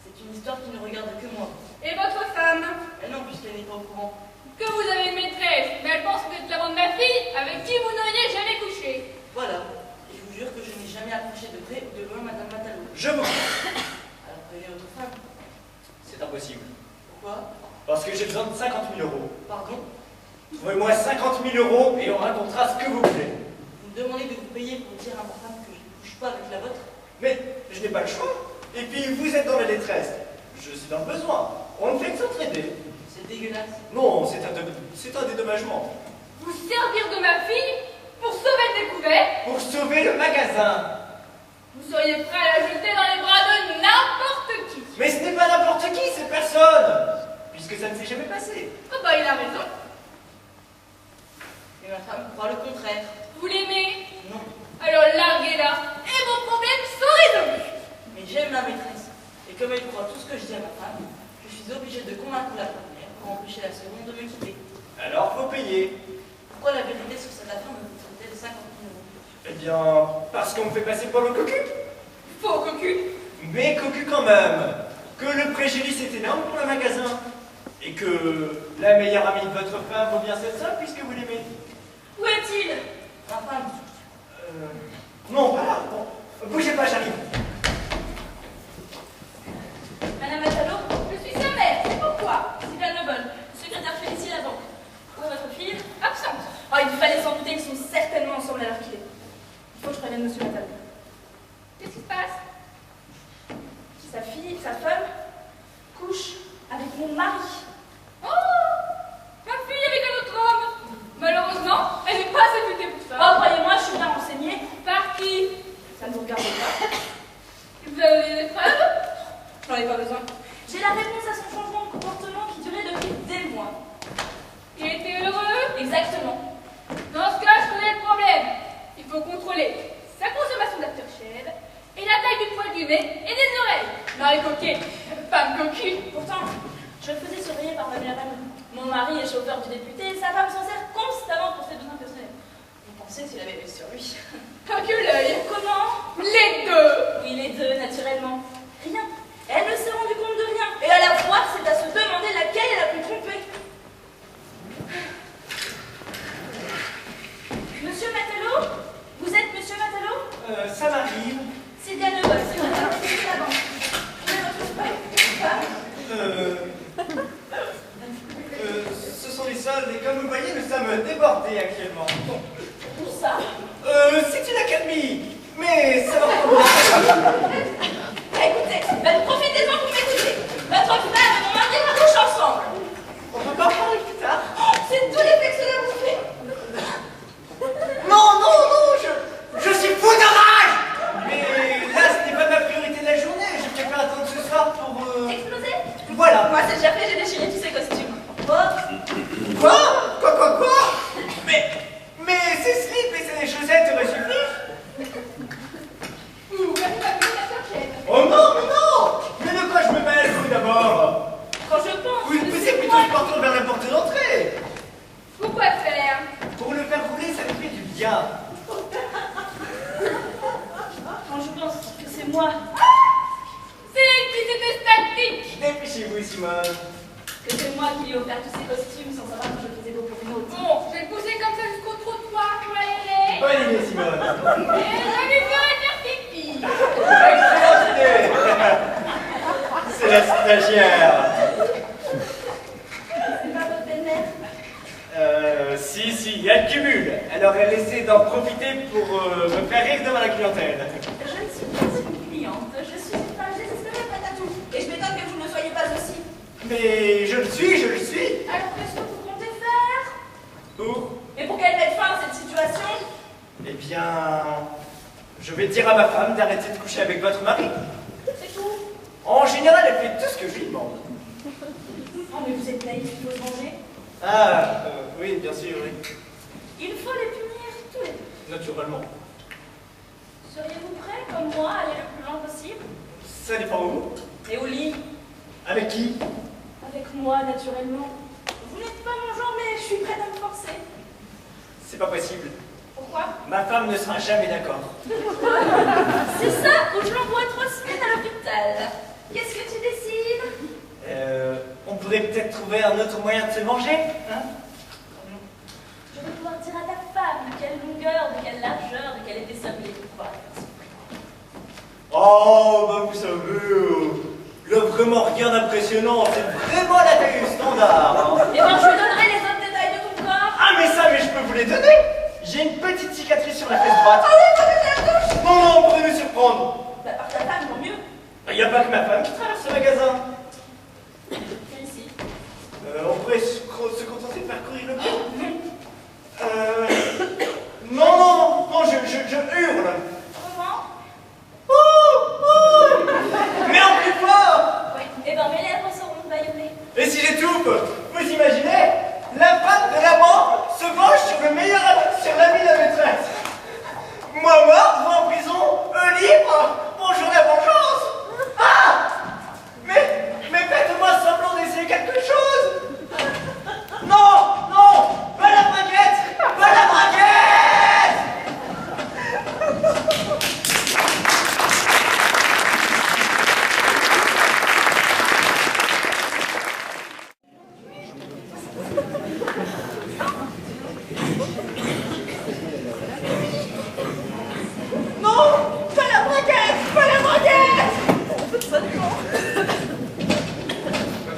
C'est une histoire qui ne regarde que moi. Et votre femme? Et non, puisqu'elle n'est pas au courant. Que vous avez une maîtresse, mais elle pense que vous êtes l'amant de ma fille, avec qui vous n'auriez jamais couché. Voilà. Et je vous jure que je n'ai jamais approché de près ou de loin Madame Matalo. Je vous... Alors prenez votre femme. C'est impossible. Pourquoi? Parce que j'ai besoin de 50 000 euros. Pardon? Trouvez-moi 50 000 euros et on racontera ce que vous voulez. Vous me demandez de vous payer pour dire à ma femme que je ne couche pas avec la vôtre? Mais je n'ai pas le choix. Et puis vous êtes dans la détresse. Je suis dans le besoin. On ne fait que s'entraider. C'est dégueulasse. Non, c'est un dédommagement. Vous servir de ma fille pour sauver le découvert? Pour sauver le magasin. Vous seriez prêt à la jeter dans les bras de n'importe qui. Mais ce n'est pas n'importe qui, c'est personne. Puisque ça ne s'est jamais passé. Oh bah il a raison. Et ma femme croit le contraire. Vous l'aimez? Non. Alors larguez-la et vos problèmes sont résolus. Mais j'aime ma maîtresse. Et comme elle croit tout ce que je dis à ma femme, je suis obligée de convaincre la première pour empêcher la seconde de me quitter. Alors faut payer. Pourquoi la vérité sur cette affaire me coûterait-elle 50 000 euros? Eh bien, parce qu'on me fait passer pour le cocu. Faux cocu. Mais cocu quand même. Que le préjudice est énorme pour le magasin. Et que la meilleure amie de votre femme vaut bien cette somme puisque vous l'aimez. Où est-il? Ma femme. Non, pas là. Bon, bougez pas, j'arrive. Madame Matalo, Je suis sa mère. C'est pourquoi? Sylviane Lebonne, secrétaire Félicie à la banque. Où est votre fille? Absente. Oh, il fallait s'en douter, ils sont certainement ensemble à l'heure qu'il est. Il faut que je prévienne monsieur Matalo. Qu'est-ce qui se passe? Sa fille, sa femme, couche avec mon mari. Oh! Ma fille avec un autre homme. Malheureusement, elle n'est pas réputée pour ça. Oh, croyez-moi, je suis bien renseignée. Par qui? Ça ne vous regarde pas. Vous avez des preuves? J'en ai pas besoin. J'ai la réponse à son changement de comportement qui durait depuis des mois. Il était heureux? Exactement. Dans ce cas, je connais le problème. Il faut contrôler sa consommation d'aftershave et la taille du poil du nez et des oreilles. Non, les coquets, femme coquille. Pourtant, je le faisais surveiller par ma meilleure amie. Mon mari est chauffeur du député et sa femme s'en sert constamment pour ses besoins personnels. Vous pensez s'il avait réussi sur lui? Pas que l'œil. Comment? Les deux. Oui, les deux, naturellement. Rien. Elle ne s'est rendue compte de rien. Et à la fois, c'est à se demander laquelle elle a pu tromper. Monsieur Matalo? Vous êtes Monsieur Matalo? Ça m'arrive. Sylviane Lebonne, secrétaire de la banque. Je ne retrouve pas. Ce sont les soldes et comme vous voyez, nous sommes débordés actuellement. Tout ça? C'est une accalmie. Mais ça va pas. Écoutez, profitez-en pour m'écouter. Votre femme et mon mari couchent ensemble. On peut pas en parler plus tard. C'est tous les faits que cela vous fait. Non, je suis fou de rage. moi. C'est elle qui était statique. Dépêchez-vous, Simone. Que c'est moi qui lui ai offert tous ces costumes sans savoir que je faisais beau pour une autre. Bon, je vais le pousser comme ça jusqu'au trottoir pour l'aérer. Bonne idée, Simone. Et je lui ferai faire pipi. Excellente idée. C'est la stagiaire. C'est pas votre belle-mère? Si, elle cumule. Elle aurait laissé d'en profiter pour me faire rire devant la clientèle. Je ne suis pas une cliente, je suis une femme désespérée prête à tout. Et je m'étonne que vous ne le soyez pas aussi. Mais je le suis. Alors qu'est-ce que vous comptez faire? Où? Et pour qu'elle mette fin à cette situation? Eh bien, je vais dire à ma femme d'arrêter de coucher avec votre mari. C'est tout. En général, elle fait tout ce que je lui demande. Oh mais vous êtes naïf, il faut se venger. Ah, oui, bien sûr, oui. Il faut les punir tous les deux. Naturellement. Seriez-vous prêt, comme moi, à aller le plus loin possible? Ça dépend où. Et au lit? Avec qui? Avec moi, naturellement. Vous n'êtes pas mon genre, mais je suis prête à me forcer. C'est pas possible. Pourquoi? Ma femme ne sera jamais d'accord. C'est ça, ou je l'envoie 3 semaines à l'hôpital. Qu'est-ce que tu décides? On pourrait peut-être trouver un autre moyen de se venger, hein? Je vais pouvoir dire à ta femme de quelle longueur, de quelle largeur, de quelle épaisseur il est pour pouvoir faire ça. Oh, bah vous savez, il a vraiment rien d'impressionnant, c'est vraiment la taille standard. Hein. Eh bien, je lui donnerai les autres détails de ton corps. Ah mais je peux vous les donner. J'ai une petite cicatrice sur la fesse droite. Ah oui, faut que je la touche. Non, on pourrait nous surprendre. Bah, par ta femme, tant mieux. Il n'y a pas que ma femme qui traverse ce magasin. Félicite. On pourrait se contenter de parcourir le mur. Non, je hurle. Comment? Mais en plus fort. Oui. Eh ben, mes lèvres seront bâillonnées. Et si j'étouffe, vous imaginez? La femme de l'amant se venge sur le meilleur ami, sur l'ami de la maîtresse. Moi mort, vous en prison, eux libres. Bonjour la vengeance. Ah! Mais faites-moi semblant d'essayer quelque chose. Non, pas la braguette, pas la braguette. Non, pas la braguette, pas la braguette.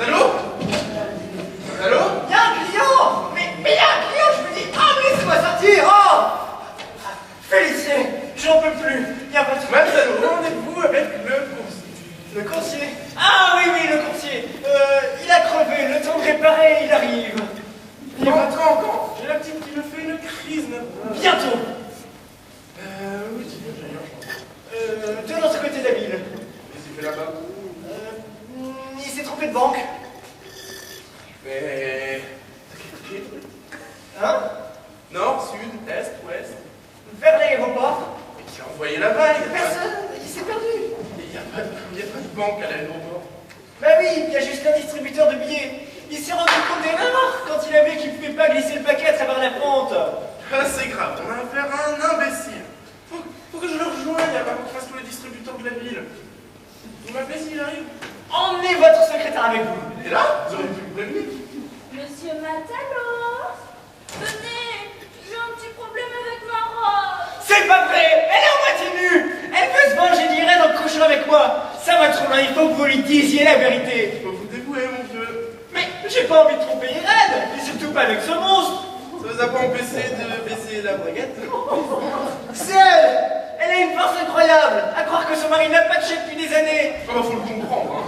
Allô? Allô? Il y a un client. Mais il y a un client, je me dis, ah mais laissez-moi sortir. Oh, Félicien, j'en peux plus. Il n'y a pas de Maintenant, rendez-vous avec le coursier. Le coursier. Ah oui, le coursier. Il a crevé, le temps de réparer, il arrive. Quand? J'ai la petite qui me fait une crise nerveuse. Bientôt. Oui, j'ai De l'autre côté de la ville. Qu'est-ce qu'il fait là-bas? Il s'est trompé de banque. Mais... Hein? Nord, sud, est, ouest. Vers l'aéroport. Mais qui a envoyé là-bas? Personne, il s'est perdu. Il n'y a pas de banque à l'aéroport. Bah oui, il y a juste un distributeur de billets. Il s'est rendu compte d'erreur quand il a vu qu'il ne pouvait pas glisser le paquet à travers la pente. Ah, c'est grave, on a affaire à un imbécile. Faut que je le rejoigne avant qu'il fasse tous les distributeurs de la ville. Vous m'appelez s'il arrive? Emmenez votre secrétaire avec vous. Il est là? Vous auriez pu me prévenir. Monsieur Matalo, venez, j'ai un petit problème avec ma robe. C'est pas vrai. Elle est à moitié nue. Elle veut se venger d'Irène en couchant avec moi. Ça va trop loin, il faut que vous lui disiez la vérité. Faut vous dévouer, mon vieux. Mais j'ai pas envie de tromper Irène, et surtout pas avec ce monstre. Ça vous a pas empêché de baisser la braguette? C'est elle. Elle a une force incroyable, à croire que son mari n'a pas de chèque depuis des années. Ah bah faut le comprendre, hein.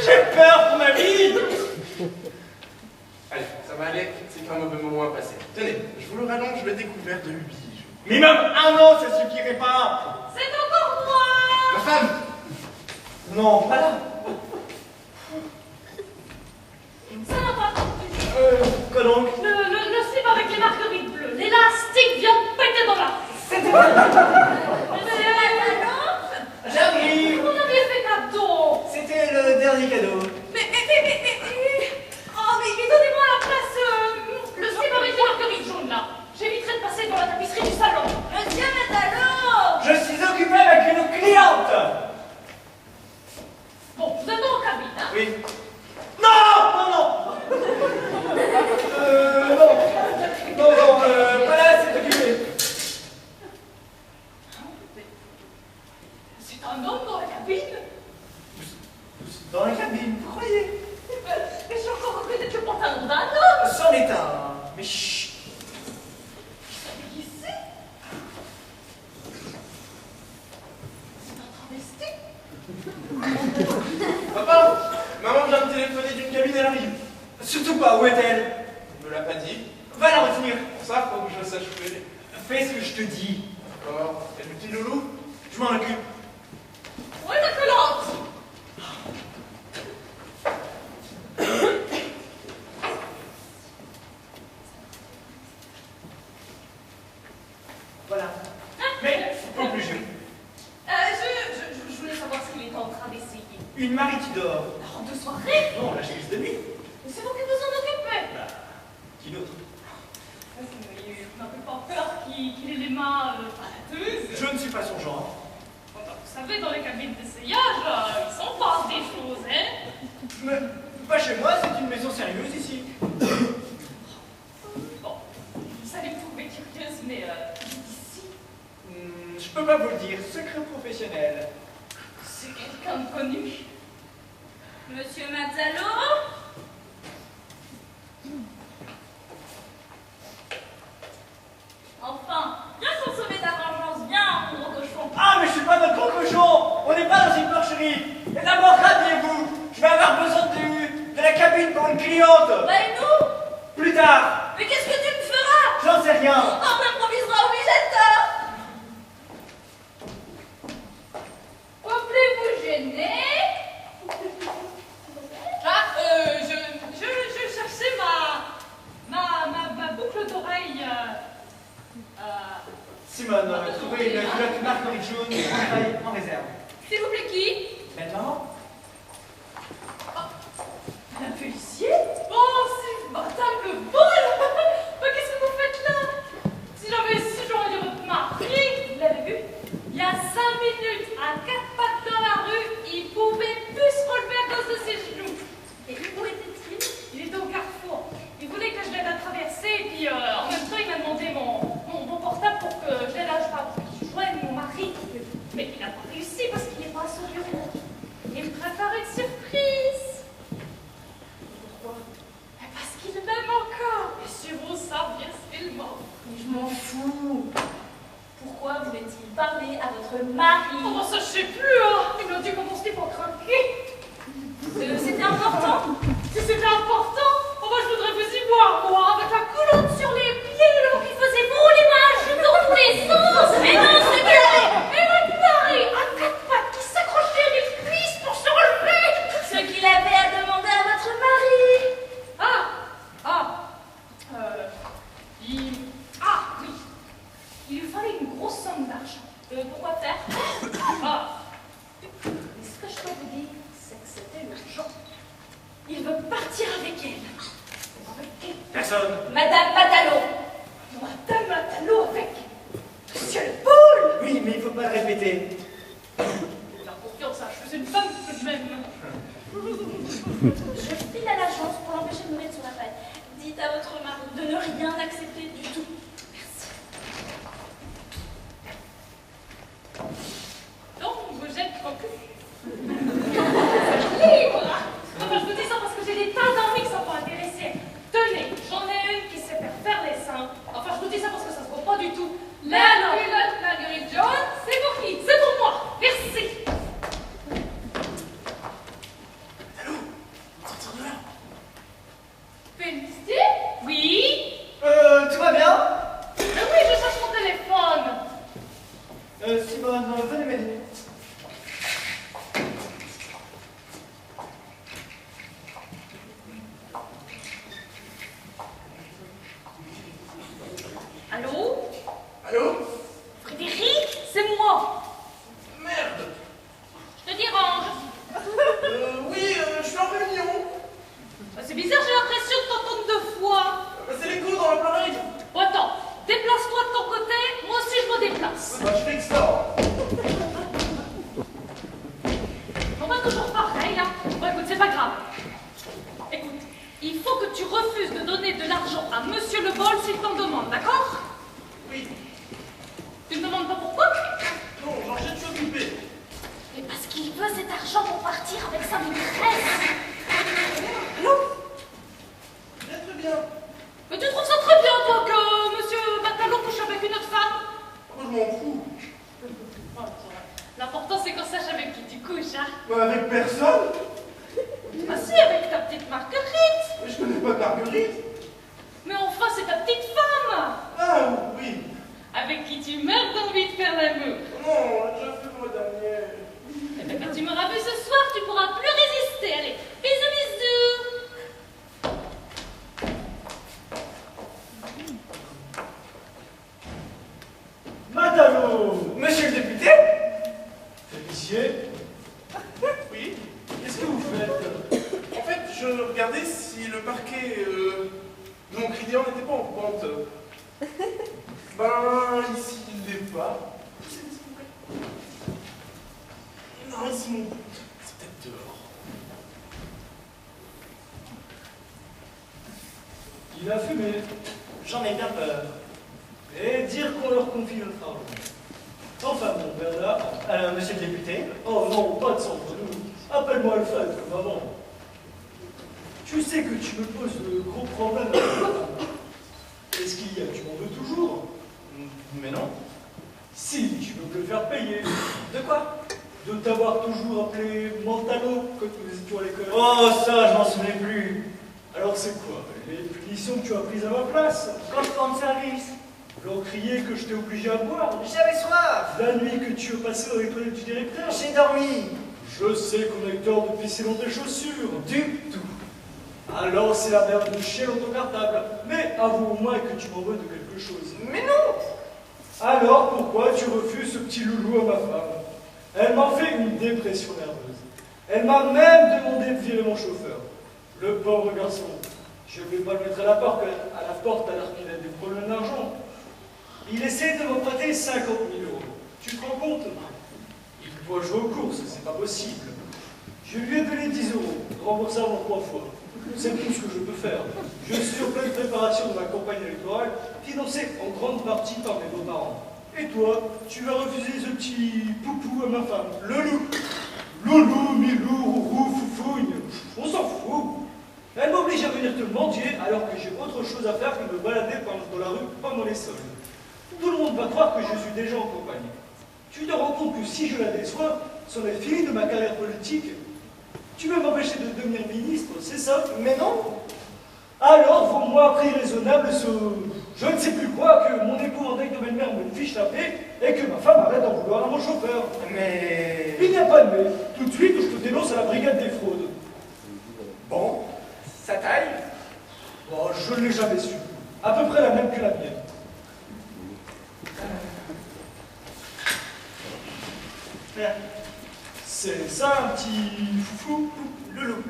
J'ai peur pour ma vie. Allez, ça va aller, c'est qu'un mauvais moment à passer. Tenez, je vous le rallonge, le découvert de bijoux. Mais même un an, ça suffirait pas. C'est encore moi. Ma femme! Non, pas là. Ça n'a pas compris. Quoi donc? Le slip avec les marguerites bleues. L'élastique vient de péter dans la... C'était... Mais J'arrive. vous m'aviez fait cadeau. C'était le dernier cadeau. Oh, mais donnez-moi à la place le slip avec les marguerites jaunes, là. J'éviterai de passer dans la tapisserie du salon. Monsieur Matalo! Je suis occupé avec une cliente. C'est un homme dans la cabine. Dans la cabine, vous croyez? Mais j'ai encore reconnaître le pantalon d'un homme. C'en est un. Mais chut. Qui c'est? C'est un travesti. Papa, maman vient de téléphoner d'une cabine, elle arrive. Surtout pas, où est-elle? Elle me l'a pas dit. Va la retenir. Pour ça, faut que je sache où elle est. Fais ce que je te dis. D'accord. Et le petit loulou? Je m'en occupe. Où est la collante? Voilà. Mais, faut plus jeu. Je voulais savoir ce qu'il était en train d'essayer. Une Marie Tudor. La robe de soirée? Non, la chemise de nuit. Mais c'est vous qui vous en occupez. Bah, qui d'autre? On n'a pas peur qu'il ait les mains palateuses. Je ne suis pas son genre. Vous savez, dans les cabines d'essayage, ils s'en passent des choses, hein? Mais, pas chez moi, c'est une maison sérieuse ici. Bon, vous allez me trouver curieuse, mais ici, Je peux pas vous le dire, secret professionnel. c'est quelqu'un de connu. Monsieur Mazzalo? Enfin, bien consommer ta vengeance, bien, mon gros cochon. Ah, mais je suis pas notre gros cochon. On n'est pas dans une porcherie. Et d'abord, rhabillez-vous. Je vais avoir besoin de la cabine pour une cliente. Bah et nous? Plus tard. Mais qu'est-ce que tu me feras? J'en sais rien. On improvisera au Vigetta. Appelez-vous gêner? Ah, je cherchais ma boucle d'oreille. Simone, trouvez une culotte Marguerite jaune en taille en réserve. S'il vous plaît, qui? Maintenant, Madame Félicier? Oh, c'est Madame Le Bol! Mais qu'est-ce que vous faites là? Si j'avais su, j'aurais dit votre mari. Vous l'avez vu? Il y a 5 minutes, à 4 pattes dans la rue, il pouvait plus se relever à cause de ses genoux. Et où était-il? Il était au carrefour. Il voulait que je l'aide à traverser, et puis en même temps, il m'a demandé mon portable pour que je l'aide à joindre mon mari. Mais il n'a pas réussi parce qu'il n'est pas à son bureau. Il me prépare une surprise. Pourquoi? Parce qu'il m'aime encore. Et si vous saviez ce qu'il m'aime. Mais je m'en fous. Pourquoi voulait-il parler à votre mari? Oh, ça, je sais plus, hein. Il m'a dit comment c'était pour craquer. C'était important? Si c'était important, oh, bah, je voudrais vous y voir, moi, avec la culotte sur les pieds, là, qui faisait voler ma jupe dans tous les sens. Mais non, c'est bien. Et votre mari, à 4 pattes, qui s'accrochait les cuisses pour se relever. Ce qu'il avait à demander à votre mari. Oui. Il lui fallait une grosse somme d'argent. Pourquoi faire? Mais ce que je peux vous dire, c'est que c'était urgent. Il veut partir avec elle. Avec qui? personne. Madame Patalo. Madame Matalo avec Monsieur le Paul. Oui, mais il faut pas le répéter. Faire confiance, hein, je suis une femme tout de même. Je file à l'agence pour l'empêcher de mourir sur la paille. Dites à votre mari de ne rien accepter du tout. Merci. Donc, vous êtes cocu. Libre. Enfin, je vous dis ça parce que j'ai des tas d'amis que ça peut intéresser. Tenez, j'en ai une qui sait faire les seins. Enfin, je vous dis ça parce que ça se voit pas du tout. La culotte Marguerite jaune, c'est pour qui? C'est pour moi. Merci. Félicité? Oui? Tout va bien? Oui, je cherche mon téléphone. Simone, venez m'aider. Allô? Allô? Frédéric? C'est moi. Merde. Je te dérange. Oui, je suis en réunion. C'est bizarre, j'ai l'impression de t'entendre 2 fois. C'est l'écho dans l'appareil. Bon, attends, déplace-toi de ton côté, moi aussi je me déplace. Bah, je fais extra. On va toujours pareil, hein. Bon, écoute, c'est pas grave. Écoute, il faut que tu refuses de donner de l'argent à Monsieur Le Bol s'il t'en demande, d'accord? Oui. Tu me demandes pas pourquoi? Non, genre, je suis occupé. Bah, avec personne. Ah si, avec ta petite Marguerite. Mais je connais pas Marguerite. Mais enfin, c'est ta petite femme. Ah, oui. Avec qui tu meurs d'envie de faire l'amour. Non, j'ai déjà fait le mois dernier. Eh bien, quand tu m'auras vu ce soir, tu pourras plus résister. Allez, bisous, bisous. Madalo! Monsieur le député? Félicien, Oui. qu'est-ce que vous faites? En fait, je regardais si le parquet de mon client n'était pas en pente. Ben, ici, il l'est pas. Non, ici, mon c'est peut-être dehors. Il a fumé. J'en ai bien peur. Et dire qu'on leur confie notre argent. Enfin, mon Bernard. Alors, monsieur le député? Oh non, pas de sang entre nous. Appelle-moi Alfred comme avant. Tu sais que tu me poses de gros problèmes avec ta femme. Qu'est-ce qu'il y a? Tu m'en veux toujours? Mais non. Si, tu veux me le faire payer. De quoi? De t'avoir toujours appelé Mentalo quand nous étions à l'école. Oh, ça, je m'en souviens plus. Alors c'est quoi? Les punitions que tu as prises à ma place? Quand je rends service, Leur crier que je t'ai obligé à boire? j'avais soif. La nuit que tu as passée dans les toilettes du directeur? J'ai dormi. Je sais qu'on a eu tort de pisser dans tes chaussures. Du tout. Alors c'est la merde de chez ton cartable. Mais avoue au moins que tu m'en veux de quelque chose. Mais non. Alors pourquoi tu refuses ce petit loulou à ma femme? Elle m'a fait une dépression nerveuse. Elle m'a même demandé de virer mon chauffeur. Le pauvre garçon. Je ne vais pas le mettre à la porte alors qu'il a des problèmes d'argent. Il essaie de m'emprunter 50 000 euros. Tu te rends compte? Il doit jouer aux courses, c'est pas possible. Je lui ai donné 10 euros, remboursable en 3 fois. C'est tout ce que je peux faire. Je suis en pleine préparation de ma campagne électorale, financée en grande partie par mes beaux-parents. Et toi, tu vas refuser ce petit poupou à ma femme, Loulou. Loulou, Milou, Rourou, Foufougne, on s'en fout. Elle m'oblige à venir te mendier alors que j'ai autre chose à faire que de me balader dans la rue pendant les soldes. Tout le monde va croire que je suis déjà en campagne. Tu te rends compte que si je la déçois, c'en est fini de ma carrière politique. Tu veux m'empêcher de devenir ministre, c'est ça? Mais non. Alors, vends-moi à prix raisonnable ce... je ne sais plus quoi, que mon épouvantail de belle-mère me fiche la paix et que ma femme arrête d'en vouloir à mon chauffeur. Mais... Il n'y a pas de mais. Tout de suite, je te dénonce à la brigade des fraudes. Bon, ça taille? Oh, je ne l'ai jamais su. À peu près la même que la mienne. C'est ça, un petit foufou, Loulou.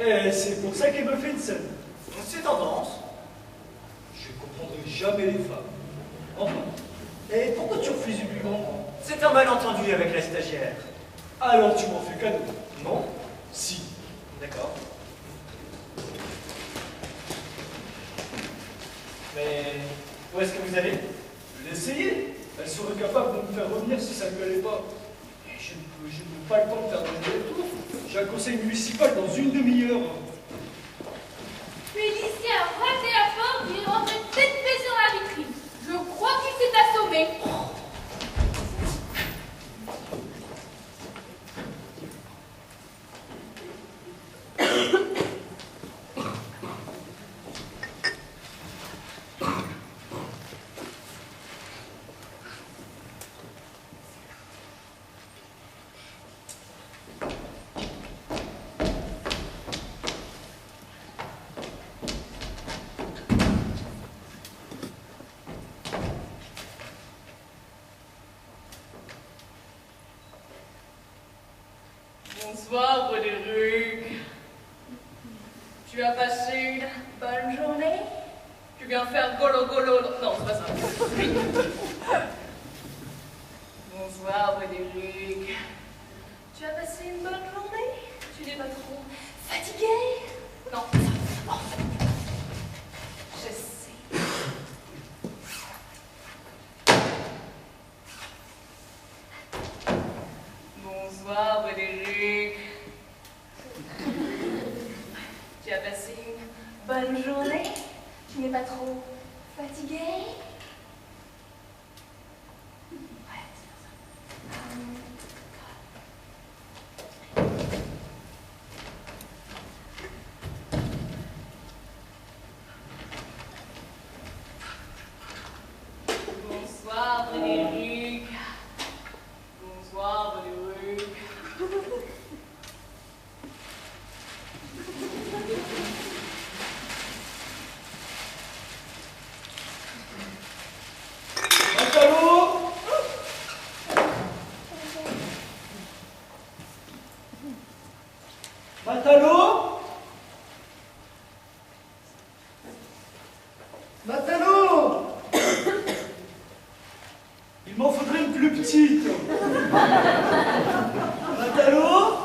Et c'est pour ça qu'elle me fait une scène. C'est tendance. Je ne comprendrai jamais les femmes. Enfin, et pourquoi tu refuses publiquement? C'est un malentendu avec la stagiaire. Alors tu m'en fais cadeau. Non? Si. D'accord. Mais où est-ce que vous allez? L'essayer. Elle serait capable de me faire revenir si ça ne lui allait pas. Et je n'ai pas le temps de faire des retours. J'ai un conseil municipal dans une demi-heure. Félicien a raté la porte, il est rentré tête baissée sur la vitrine. Je crois qu'il s'est assommé. Bonsoir, Frédéric. Tu as passé une bonne journée? Tu viens faire golo golo. Non, c'est pas ça. Bonsoir, Frédéric. Tu as passé une bonne journée? Tu n'es pas trop fatigué? Non, ça va. Je sais. Bonsoir, Frédéric. Tu as passé une bonne journée? Tu n'es pas trop fatigué? Ouais, c'est ça. Matalo? Matalo? Il m'en faudrait une plus petite. Matalo?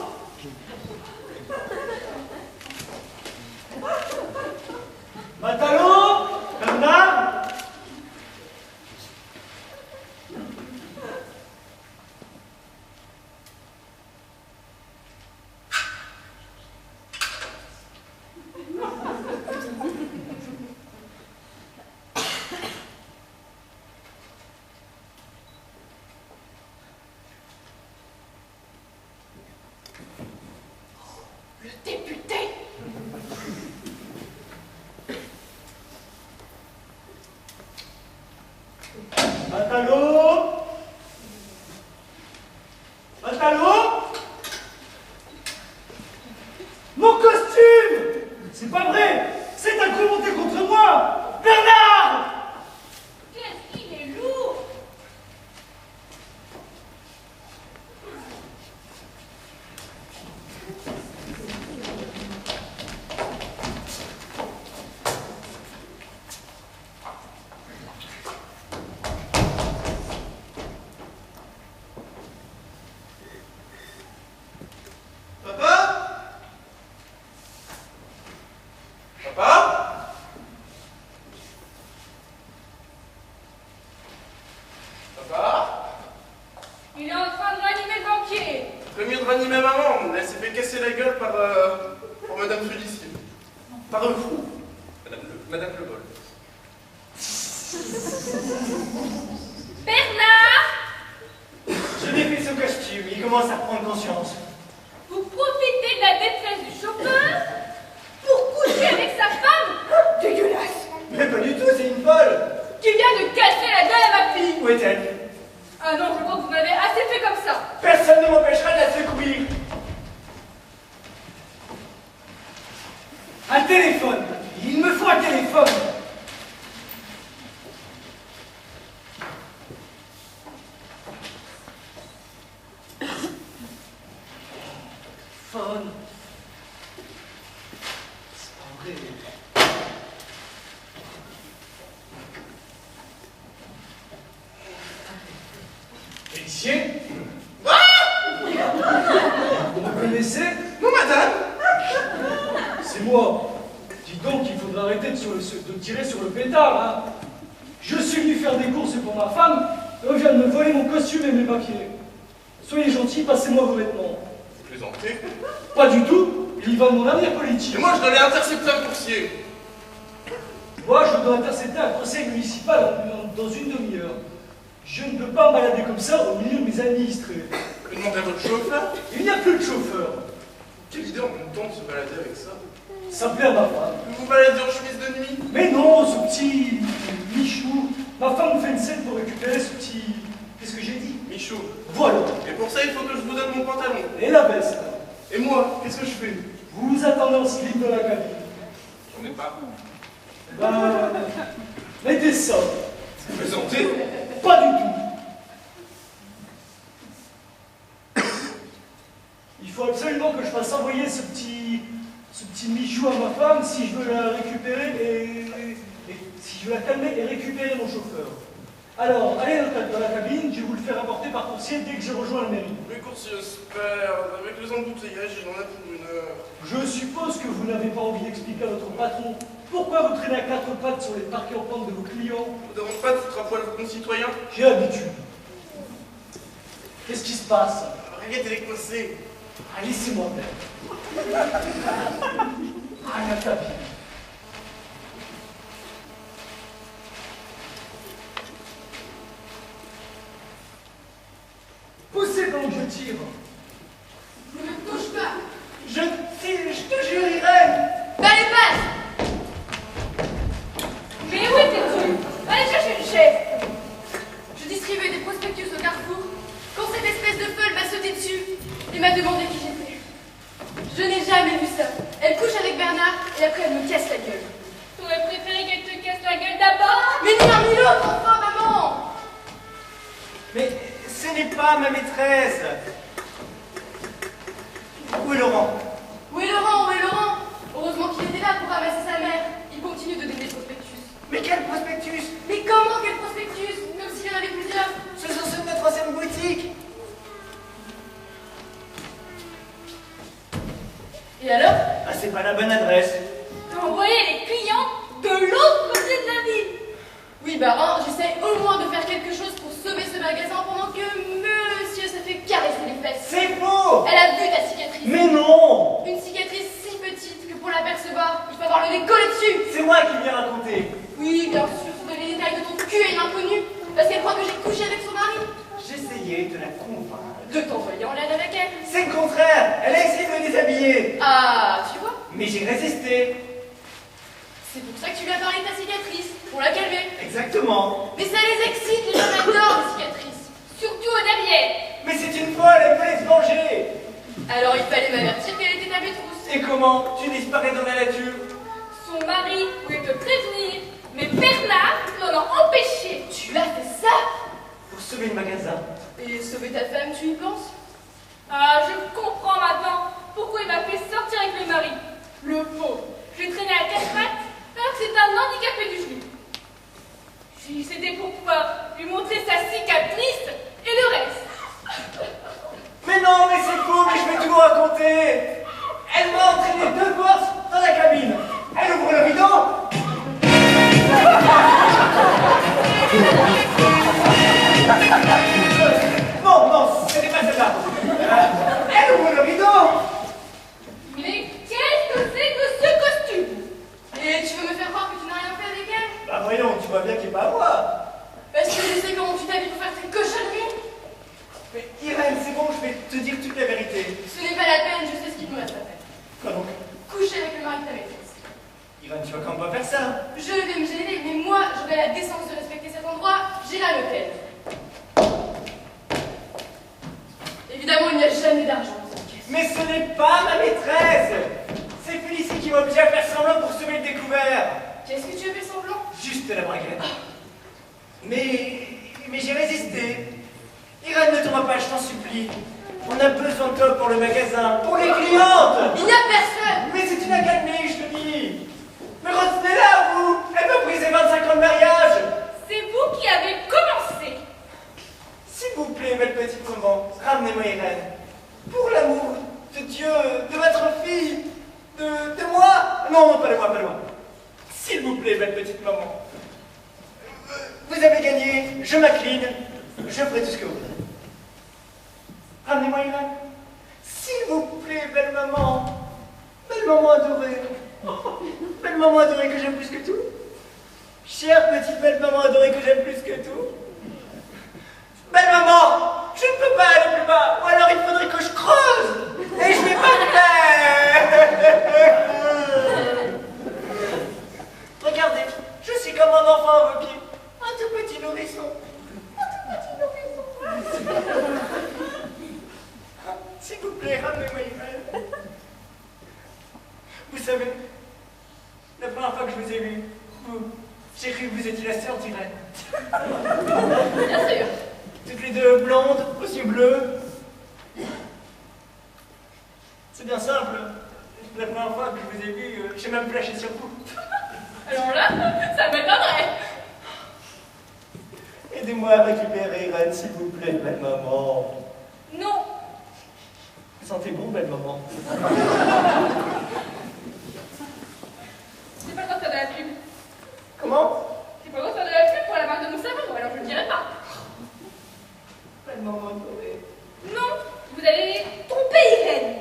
Matalo? Bernard? Le député. Matalo? Matalo? Mon costume! C'est pas vrai! C'est un coup monté contre moi! Bernard! Qu'est-ce qu'il est lourd. Papa? Papa? Papa? Il est en train de ranimer le banquier. Ferait mieux de ranimer maman, elle s'est fait casser la gueule par Madame Félicie. Par un fou. Madame Le Bol. Bernard, Je défais ce costume, il commence à prendre conscience. vous profitez de la détresse du chauffeur pour coucher avec sa femme. Dégueulasse. Mais pas du tout, c'est une folle. Qui vient de casser la gueule à ma fille. Où est-elle? Ah non, je crois que vous m'avez assez fait comme ça. Personne ne m'empêchera de la secourir. Un téléphone! Il me faut un téléphone! Phone. C'est pas vrai. Félicien? Vous me connaissez? Non, madame. C'est moi. Dis donc, il faudra arrêter de tirer sur le pétard, hein. Je suis venu faire des courses pour ma femme, et on vient de me voler mon costume et mes papiers. Soyez gentils, passez-moi vos vêtements. Vous plaisantez? Pas du tout, il y va de mon avenir politique. Et moi, je dois aller intercepter un coursier. Moi, je dois intercepter un conseil municipal dans une demi-heure. Je ne peux pas me balader comme ça au milieu de mes administrés. Vous pouvez demander à votre chauffeur. Il n'y a plus de chauffeur. Quelle idée en même temps de se balader avec ça. Ça plaît à ma femme. Vous vous baladez en chemise de nuit? Mais non, ce petit Michou. Ma femme me fait une scène pour récupérer ce petit... Qu'est-ce que j'ai dit? Michou. Voilà. Et pour ça, il faut que je vous donne mon pantalon. Et la veste. Et moi, qu'est-ce que je fais? Vous vous attendez en slip dans la cabine. J'en ai pas. Ben, mettez ça. Vous plaisantez? Pas du tout. Il faut absolument que je fasse envoyer ce petit Michou à ma femme si je veux la récupérer et si je veux la calmer et récupérer mon chauffeur. Alors, allez dans la cabine, je vais vous le faire apporter par coursier dès que je rejoins la mairie. Les coursiers se perdent. Avec les embouteillages, il en a pour une heure. Je suppose que vous n'avez pas envie d'expliquer à votre patron pourquoi vous traînez à quatre pattes sur les parquets en pente de vos clients. Vous ne demandez pas de foutre à poil vos concitoyens? J'ai l'habitude. Qu'est-ce qui se passe? Arrêtez les coincés. Ah, laissez-moi faire. Ah, la cabine. Poussez pendant que je tire. Ne me touche pas. Je te jure, Irène. Allez, passe. Mais où étais-tu? Allez chercher une chaise. Je distribuais des prospectus au carrefour quand cette espèce de folle m'a sauté dessus et m'a demandé qui j'étais. Je n'ai jamais vu ça. Elle couche avec Bernard et après elle me casse la gueule. T'aurais préféré qu'elle te casse la gueule d'abord? Mais ni l'un ni l'autre, enfin, maman. Mais ce n'est pas ma maîtresse. Où est Laurent? Où est Laurent? Où est Laurent? Heureusement qu'il était là pour ramasser sa mère. Il continue de donner des prospectus. Mais quel prospectus? Mais comment quel prospectus? Comme s'il y en avait plusieurs. Ce sont ceux de notre ancienne boutique. Et alors? Ah, c'est pas la bonne adresse. T'as envoyé les clients de l'autre côté de la ville. Oui, bah, hein, j'essaie au moins de faire quelque chose pour sauver ce magasin pendant que monsieur se fait caresser les fesses. C'est faux! Elle a vu ta cicatrice. Mais non! Une cicatrice si petite que pour l'apercevoir, il faut avoir le nez collé dessus. C'est moi qui viens raconter. Oui, bien sûr, faut donner les détails de ton cul à une inconnue, parce qu'elle croit que j'ai couché avec son mari. J'essayais de la convaincre. De t'envoyer en l'aide avec elle. C'est le contraire! Elle a essayé de me déshabiller. Ah, tu vois? Mais j'ai résisté. C'est pour ça que tu lui as parlé de ta cicatrice, pour la calmer. Exactement. Mais ça les excite, les gens adorent les cicatrices. Surtout au derrière. Mais c'est une folle, elle voulait se venger. Alors il fallait m'avertir qu'elle était ta bétrousse. Et comment? Tu disparais dans la nature. Son mari voulait te prévenir, mais Bernard l'en a empêché. Tu as fait ça? Pour sauver le magasin. Et sauver ta femme, tu y penses? Ah, je comprends maintenant pourquoi il m'a fait sortir avec le mari. Le pauvre. Je l'ai traîné à quatre pattes alors que c'est un handicapé du genou. Si c'était pour pouvoir lui montrer sa cicatrice et le reste. Mais non, mais c'est faux, mais je vais tout vous raconter. Elle m'a entraîné de force dans la cabine. Elle ouvre le rideau. Non, non, ce n'est pas celle-là. Elle ouvre le rideau. Mais qu'est-ce que c'est que ce costume? Et tu veux me faire croire que tu n'as rien fait avec elle? Bah voyons, tu vois bien qu'il n'est pas à moi. Parce que je sais comment tu t'habilles pour faire tes cochonneries. Mais Irène, c'est bon, je vais te dire toute la vérité. Ce n'est pas la peine, je sais ce qu'il me reste à faire. Quoi donc? Coucher avec le mari de ta maîtresse. Irène, tu vas quand même pas faire ça. Je vais me gêner, mais moi, j'aurai la décence de respecter cet endroit. J'ai là l'hôtel. Évidemment, il n'y a jamais d'argent dans cette caisse. Mais ce n'est pas ma maîtresse. C'est Félicie qui m'a obligé à faire semblant pour semer le découvert. Qu'est-ce que tu as fait semblant? Juste la braguette. Mais j'ai résisté. Irène, ne tombe pas, je t'en supplie. On a besoin de toi pour le magasin, pour les clientes. Il n'y a personne! Mais c'est une accalmie, je te dis. Mais retenez-la, vous. Elle peut briser 25 ans de mariage. C'est vous qui avez commencé. S'il vous plaît, belle petite maman, ramenez-moi Irène. Pour l'amour de Dieu, de votre fille, de moi. Non, pas de moi, pas de moi. S'il vous plaît, belle petite maman. Vous avez gagné, je m'incline, je ferai tout ce que vous voulez. Ramenez-moi Irène. S'il vous plaît, belle maman adorée. Belle maman adorée que j'aime plus que tout. Chère petite belle maman adorée que j'aime plus que tout. Belle maman, je ne peux pas aller plus bas, ou alors il faudrait que je creuse, et je vais pas me plaire. Regardez, je suis comme un enfant à vos pieds, un tout petit nourrisson. S'il vous plaît, ramenez-moi Irène. Vous savez, la première fois que je vous ai vu, j'ai cru que vous étiez la sœur d'Irène. Bien sûr. Toutes les deux blondes, aux yeux bleus. C'est bien simple. La première fois que je vous ai vu, j'ai même flashé sur vous. Alors là, ça m'étonnerait. Aidez-moi à récupérer Irène, s'il vous plaît, belle maman. Non. Sentez bon, belle maman. J'ai pas le droit de faire de la pub. Comment? J'ai pas le droit de faire de la pub pour la marque de mon savon, alors je ne le dirai pas. Belle maman adorée. Non, vous allez tromper Irène.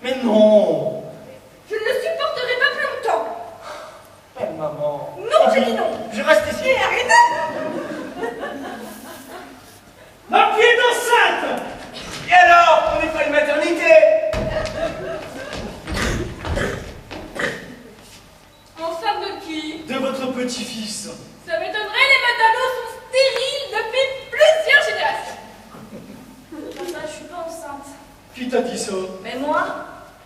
Mais non! Je ne le supporterai pas plus longtemps. Belle maman. Non, j'ai dit non. Je reste ici. Et arrêtez. Ma fille est enceinte! Et alors? On n'est pas une maternité? Enceinte de qui? De votre petit-fils. Ça m'étonnerait, les matalos sont stériles depuis plusieurs générations. Papa, je suis pas enceinte. Qui t'a dit ça? Mais moi?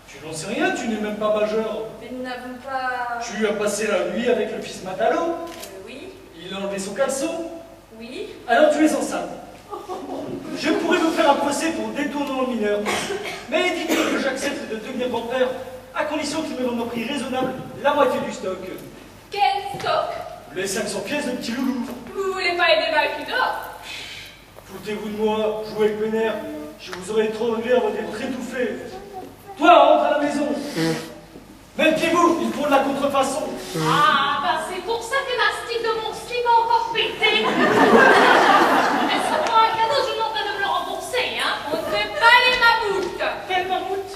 Tu n'en sais rien, tu n'es même pas majeur. Mais nous n'avons pas... Tu as passé la nuit avec le fils Matalo. Oui, Il a enlevé son caleçon. oui. Alors tu es enceinte. Je pourrais vous faire un procès pour détournement mineur. Mais dites-lui que j'accepte de devenir grand-père à condition qu'il me vende au prix raisonnable la moitié du stock. Quel stock? Les 500 pièces de petit loulou. Vous voulez pas aider Valkyrie? Foutez-vous de moi, jouez avec mes nerfs. Je vous aurais trop regret avant d'être étouffé. Toi, rentre à la maison. Mettez-vous, il faut de la contrefaçon. Ah, bah c'est pour ça que l'astique de mon slip a encore pété. Est-ce que pour un cadeau, je demande de me le rembourser, hein? On ne fait pas les mammouths. Quel mammouth?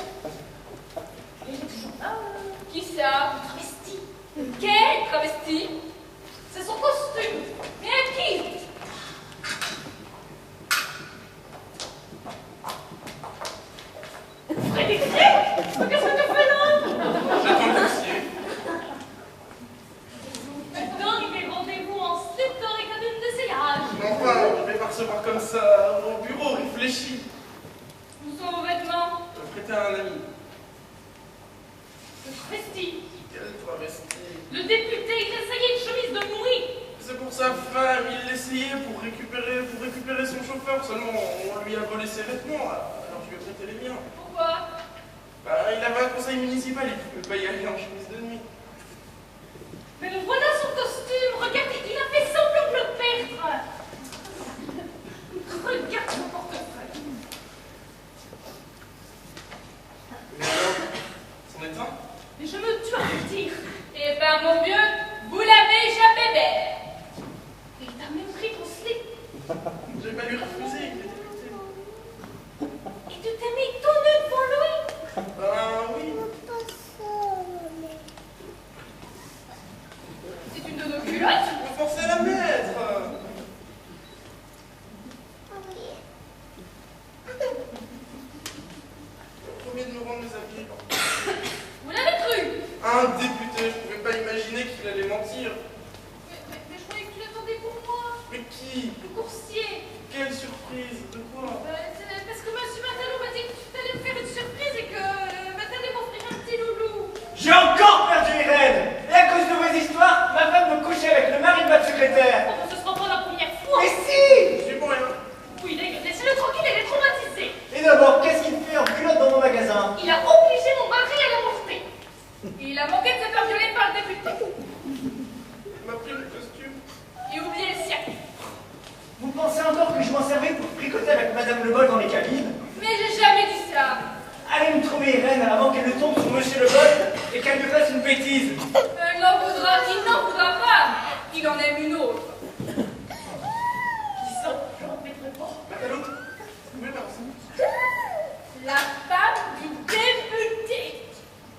Il est toujours là. Qui ça? Un travesti. Quel travesti? C'est son costume. Mais à qui? Frédéric, qu'est-ce que tu fais là? J'attends le dossier. Donc, il fait rendez-vous en slip dans les cabines d'essayage. Enfin, je vais pas recevoir comme ça au bureau, réfléchi. Où sont vos vêtements? Je vais prêter à un ami. Le travesti. Quel travesti. Le député, il essayait une chemise de nuit. C'est pour sa femme, il l'essayait pour récupérer son chauffeur, seulement on lui a volé ses vêtements, alors je lui ai prêté les miens. Pourquoi? Bah, il avait un conseil municipal, il pouvait pas y aller en chemise de nuit. Mais le voilà son costume. Regardez, il a fait semblant de le perdre. Regarde son portefeuille. Mais alors, c'en est un? Et je me tue à le dire. Eh ben, mon vieux, vous l'avez échappé belle. Et il t'a même pris ton slip. J'ai pas lui refusé, il était député. Et tu t'es mis tout nu devant lui. Ben oui. C'est une de nos culottes. Je peux forcer à la mettre. Promis de me rendre mes habits. Vous l'avez cru. Un député, je pouvais pas imaginer qu'il allait mentir. Mais je croyais que tu l'attendais pour moi. Mais qui? Le coursier. Quelle surprise? De quoi? C'est parce que monsieur Matalot m'a dit que tu allais me faire une surprise et que t'allais m'offrir un petit loulou. J'ai encore perdu Irène. Et à cause de vos histoires, ma femme me couchait avec le mari de votre secrétaire. Oh, ce sera pas la première fois. Mais si! Je suis pour rien. Oui, d'ailleurs, laissez-le tranquille, elle est traumatisée. Et d'abord, qu'est-ce qu'il fait en culotte dans mon magasin? Il a obligé mon mari à l'emporter. Il a manqué de se faire violer par le député. Il m'a pris le costume. Et oublié le sien. Vous pensez encore que je m'en servais pour tricoter avec Madame Le Bol dans les cabines? Mais j'ai jamais dit ça. Allez me trouver Irène avant qu'elle ne tombe sur Monsieur Le Bol et qu'elle me fasse une bêtise. Il n'en voudra pas. Il en aime une autre. Qui sont, je n'en mettrai pas. Matalot, où est Marcy? La femme du député.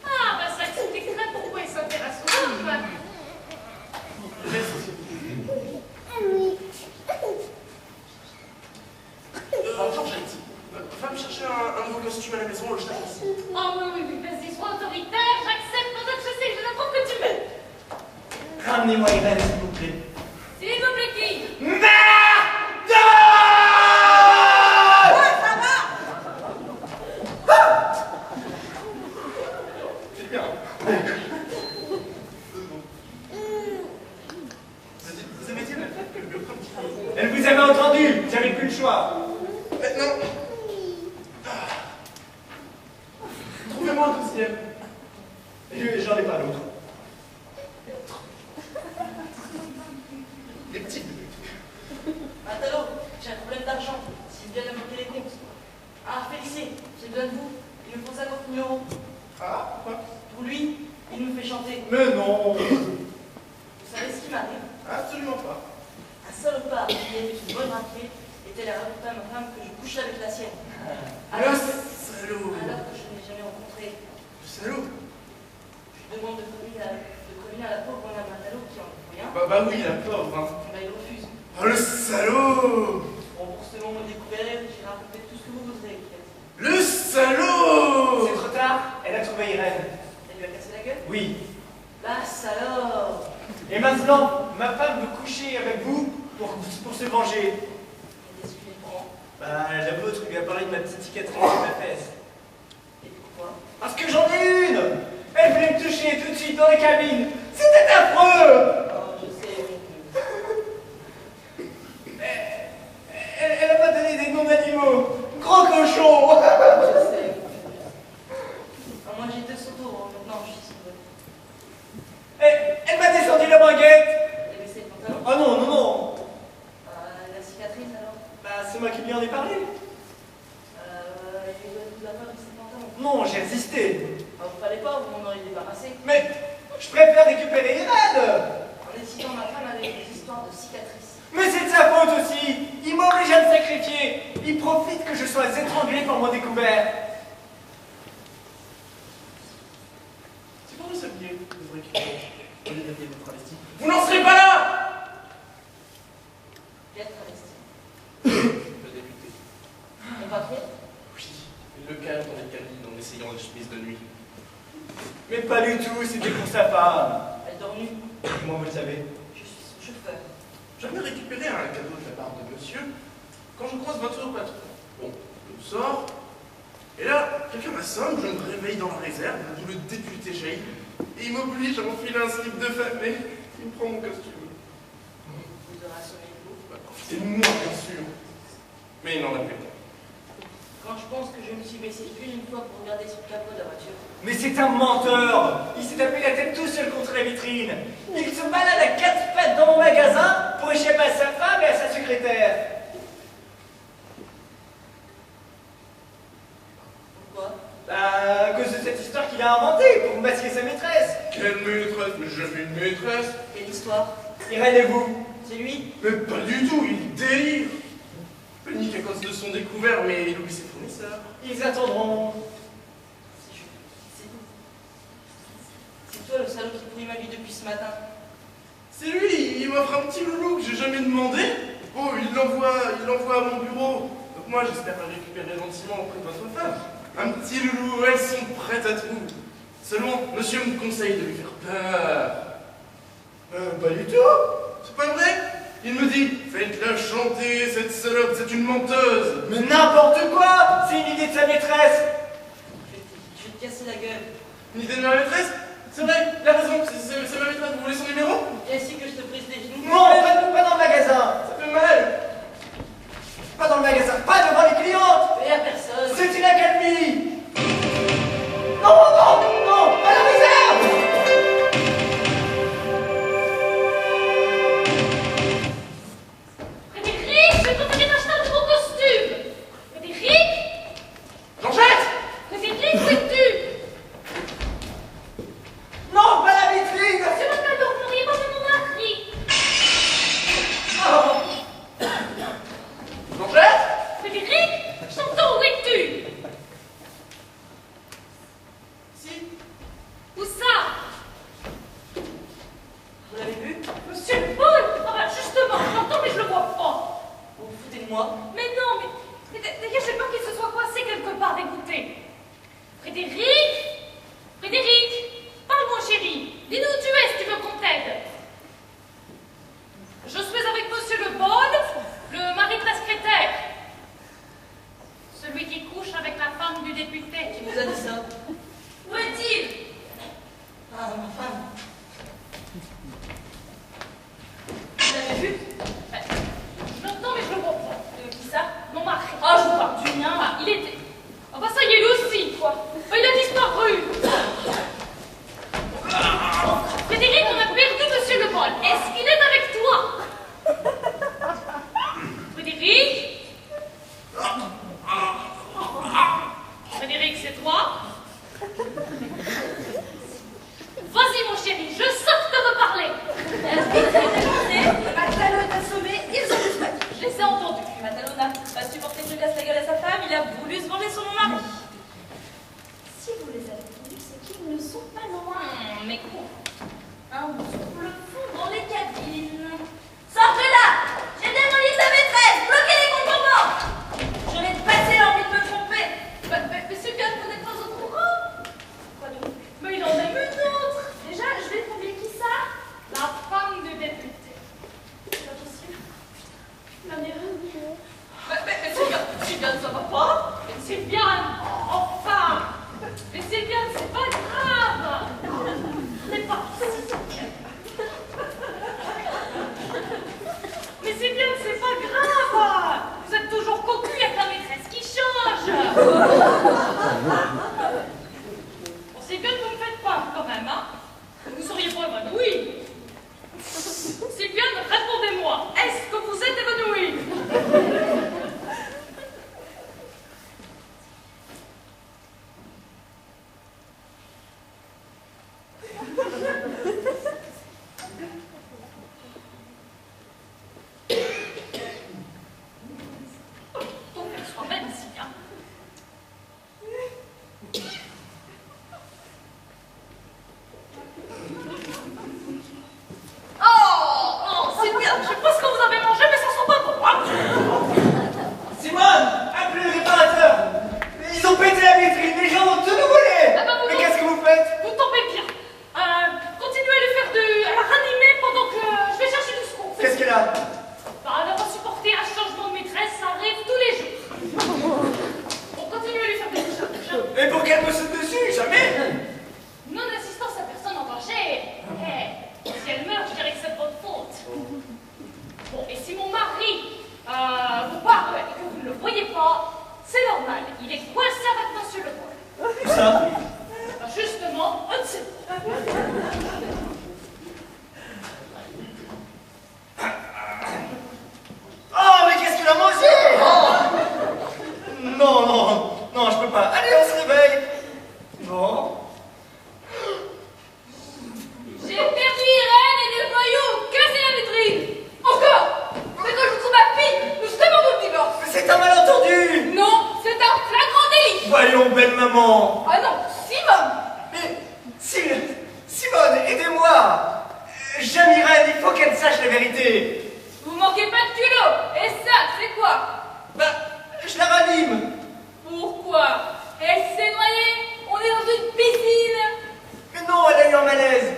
Ah, bah ça expliquerait pourquoi il s'intéresse aux femmes. Georgette, va me chercher un nouveau costume à la maison, je t'annonce. Oh oui, vas-y, sois autoritaire, j'accepte pendant que je sais que je n'apprends que tu veux. Ramenez-moi Irène, s'il vous plaît. S'il vous plaît, qui? Merde! C'est bien. Vous avez dit à la fête que le bureau un petit peu. Elle vous avait entendu, j'avais plus le choix. Maintenant, trouvez-moi un deuxième. J'en ai pas d'autre. Les petits. Matalot, j'ai un problème d'argent. S'il vient de bloquer les comptes. Ah, Félicé, j'ai besoin de vous. Il me faut 50 000 euros. Ah, pourquoi? Pour lui, il me fait chanter. Mais non. Vous savez ce qui m'arrive? Absolument pas. Un salopard qui a fait une bonne raclée était la raconter à ma femme que je couchais avec la sienne. Le salaud. Alors que je ne l'ai jamais rencontré. Le salaud. Je demande de communier à la pauvre Madame Matalot qui en a rien. Bah oui, la pauvre, hein. Bah, il refuse. Oh, le salaud. Remboursement découvert, j'ai raconté tout ce que vous voudrez. Le salaud. C'est trop tard, elle a trouvé Irène. Elle lui a cassé la gueule? Oui. Bah, alors. Et maintenant, ma femme veut coucher avec vous pour se venger. Et qu'est-ce qu'il lui prend? Bah, la vôtre lui a parlé de ma petite cicatrice sur ma fesse. Et pourquoi? Parce que j'en ai une. Elle voulait me toucher tout de suite dans les cabines. C'était affreux. Oh, je sais. Elle m'a donné des noms d'animaux. Gros cochon. Je sais. Ah, moi, j'étais surtout. non, j'ai résisté. Ah, vous fallait pas, vous m'en auriez débarrassé. Mais je préfère récupérer Irène. En hésitant, ma femme avait des histoires de cicatrices. Mais c'est de sa faute aussi. Il m'oblige à me sacrifier. Il profite que je sois étranglé par mon découvert. C'est pour le sablier, vous récupérez. Au lieu d'habiller votre travesti. Vous n'en serez pas là! Quel travesti? Le député. Mon patron? Oui, il le calme dans les cabines en essayant les chemises de nuit. Mais pas du tout, c'était pour sa femme. Elle dort nue. Comment vous le savez? Je suis son chauffeur. J'avais récupéré un cadeau de la part de monsieur quand je croise votre patron. Bon, je sors, et là, quelqu'un m'assomme, je me réveille dans la réserve, d'où le député jaillit, et il m'oblige à m'enfiler un slip de femme, mais il me prend mon costume. Vous aurez assommé de vous. Bah, profitez de moi, bien sûr. Mais il n'en a plus rien. Quand je pense que je me suis baissé une fois pour regarder sur le capot de la voiture. Mais c'est un menteur. Il s'est tapé la tête tout seul contre la vitrine. Il se balade à quatre pattes dans mon magasin pour échapper à sa femme et à sa secrétaire. Pourquoi? Bah, à cause de cette histoire qu'il a inventée pour masquer sa maîtresse. Quelle maîtresse? Mais j'ai jamais une maîtresse. Quelle histoire? Irène et vous? C'est lui? Mais pas du tout, il délire. Panique à cause de son découvert, mais il oublie ses fournisseurs. Ils attendront. C'est toi le salaud qui pourrit ma vie depuis ce matin. C'est lui, il m'offre un petit loulou que j'ai jamais demandé. Oh, il l'envoie à mon bureau. Donc moi, j'espère le récupérer gentiment auprès de votre femme. Un petit loulou, elles sont prêtes à tout. Seulement, monsieur me conseille de lui faire peur. Pas du tout. C'est pas vrai? Il me dit, faites-la chanter, cette salope, c'est une menteuse. Mais n'importe quoi. C'est une idée de sa maîtresse. Je vais te casser la gueule. Une idée de ma maîtresse? C'est vrai, il a raison, c'est ma maîtresse, vous voulez son numéro? Et ainsi que je te brise les genoux. Non, pas dans le magasin. Ça fait mal. Pas dans le magasin. Pas devant les clientes. Et à personne. C'est une accalmie. Non, à la réserve. Frédéric, je vais t'envoyer d'acheter un nouveau costume. Frédéric? Georgette! Frédéric, où es-tu? Non, pas la vitrine. C'est votre cadeau, vous n'auriez pas fait mon mari. Oh. Georgette! Frédéric, je t'entends, où es-tu? Si. Où ça? Vous l'avez vu? Monsieur Paul! Ah bah justement, je l'entends mais je le vois pas. Vous vous foutez de moi? Mais non, mais d'ailleurs j'ai peur qu'il se soit coincé quelque part, écoutez. Frédéric? Frédéric? Parle mon chéri. Dis-nous où tu es si tu veux qu'on t'aide. Je suis avec monsieur Le Bol, le mari de la secrétaire. Celui qui couche avec la femme du député. Qui vous a dit ça? Où est-il? Ah, ma femme. Vous l'avez vu? Je l'entends mais je le vois pas. Qui ça? Mon mari. Ah, je vous parle du mien. Ah, il était... Ah bah ça y est, lui aussi, quoi. Ah, il a disparu. Frédéric, on a perdu monsieur Le Bol. Est-ce qu'il est avec toi? Frédéric? Frédéric, c'est toi? Vas-y, mon chéri, je sais que tu veux parler. Matalo est assommé, ils ont disparu. Je les ai entendus. Matalona va supporter que je casse la gueule à sa femme, il a voulu se venger sur mon mari. Si vous les avez vus, c'est qu'ils ne sont pas loin. Mais quoi? Un double fond dans les cabines. Sortez là! J'ai démoli sa maîtresse! Bloquez les contournements! Je vais te passer l'envie de me tromper! Mais c'est bien qu'on n'est pas au courant. Quoi donc? Mais il en aime une autre. Déjà, je vais trouver qui ça? La femme du député. C'est pas possible. La mère. Mais Sylviane, ça va pas? Mais Sylviane, enfin. Mais Sylviane, c'est pas grave. C'est pas Mais Sylviane, c'est pas grave. Vous êtes toujours cocu avec la maîtresse qui change. Bon, Sylviane, vous me faites peur quand même, hein? Vous seriez pas évanouie. Sylviane, répondez-moi. Est-ce que vous êtes évanouie? Et pour qu'elle me saute dessus, jamais. Non-assistance à personne en danger. Si elle meurt, je dirais que c'est de votre faute. Bon, et si mon mari vous parle et que vous ne le voyez pas, c'est normal. Il est coincé avec Monsieur Le Paul. Où ça? Justement, on ne sait pas. Oh, mais qu'est-ce qu'il a mangé? Non, non, non, je peux pas. Allez, on se réveille. Non. J'ai perdu Irène et des voyous. Cassez la vitrine. Encore. Mais quand je trouve ma fille, nous demandons le divorce. Mais c'est un malentendu. Non, c'est un flagrant délit. Voyons, belle maman. Ah non, Simone. Mais, Simone, aidez-moi. J'aime Irène, il faut qu'elle sache la vérité. Vous manquez pas de culot. Et ça, c'est quoi? Bah, je la ranime. Pourquoi? Elle s'est noyée. On est dans une piscine. Mais non, elle a eu un malaise.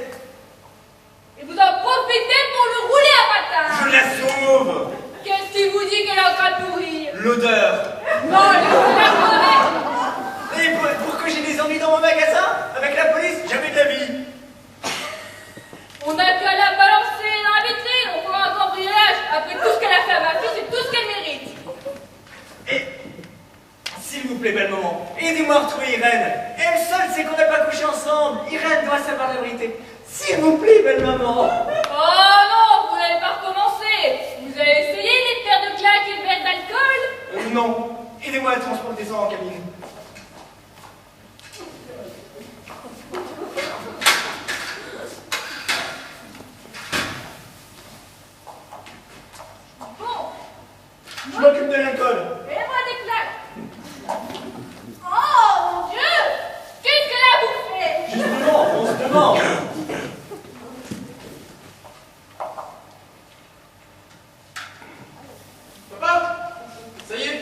Et vous en profitez pour le rouler à patin. Je la sauve. Qu'est-ce qui vous dit qu'elle est en train de mourir? L'odeur. Non, laissez-la crever. Et pour que j'ai des ennuis dans mon magasin, avec la police, jamais de la vie. On n'a qu'à la balancer dans la vitrine, on fera un cambriolage. Après tout ce qu'elle a fait à ma fille, c'est tout ce qu'elle mérite. Et, s'il vous plaît, belle maman, aidez-moi à retrouver Irène. Elle seule sait qu'on n'a pas couché ensemble. Irène doit savoir la vérité. S'il vous plaît, belle maman. Oh non, vous n'allez pas recommencer. Vous avez essayé les paires de claques et le verre d'alcool? Non, aidez-moi à transporter ça en cabine. Bon, Je m'occupe de l'alcool. et moi des claques. Oh mon Dieu, qu'est-ce qu'elle a bouffé? Justement, on se demande. Papa, ça y est.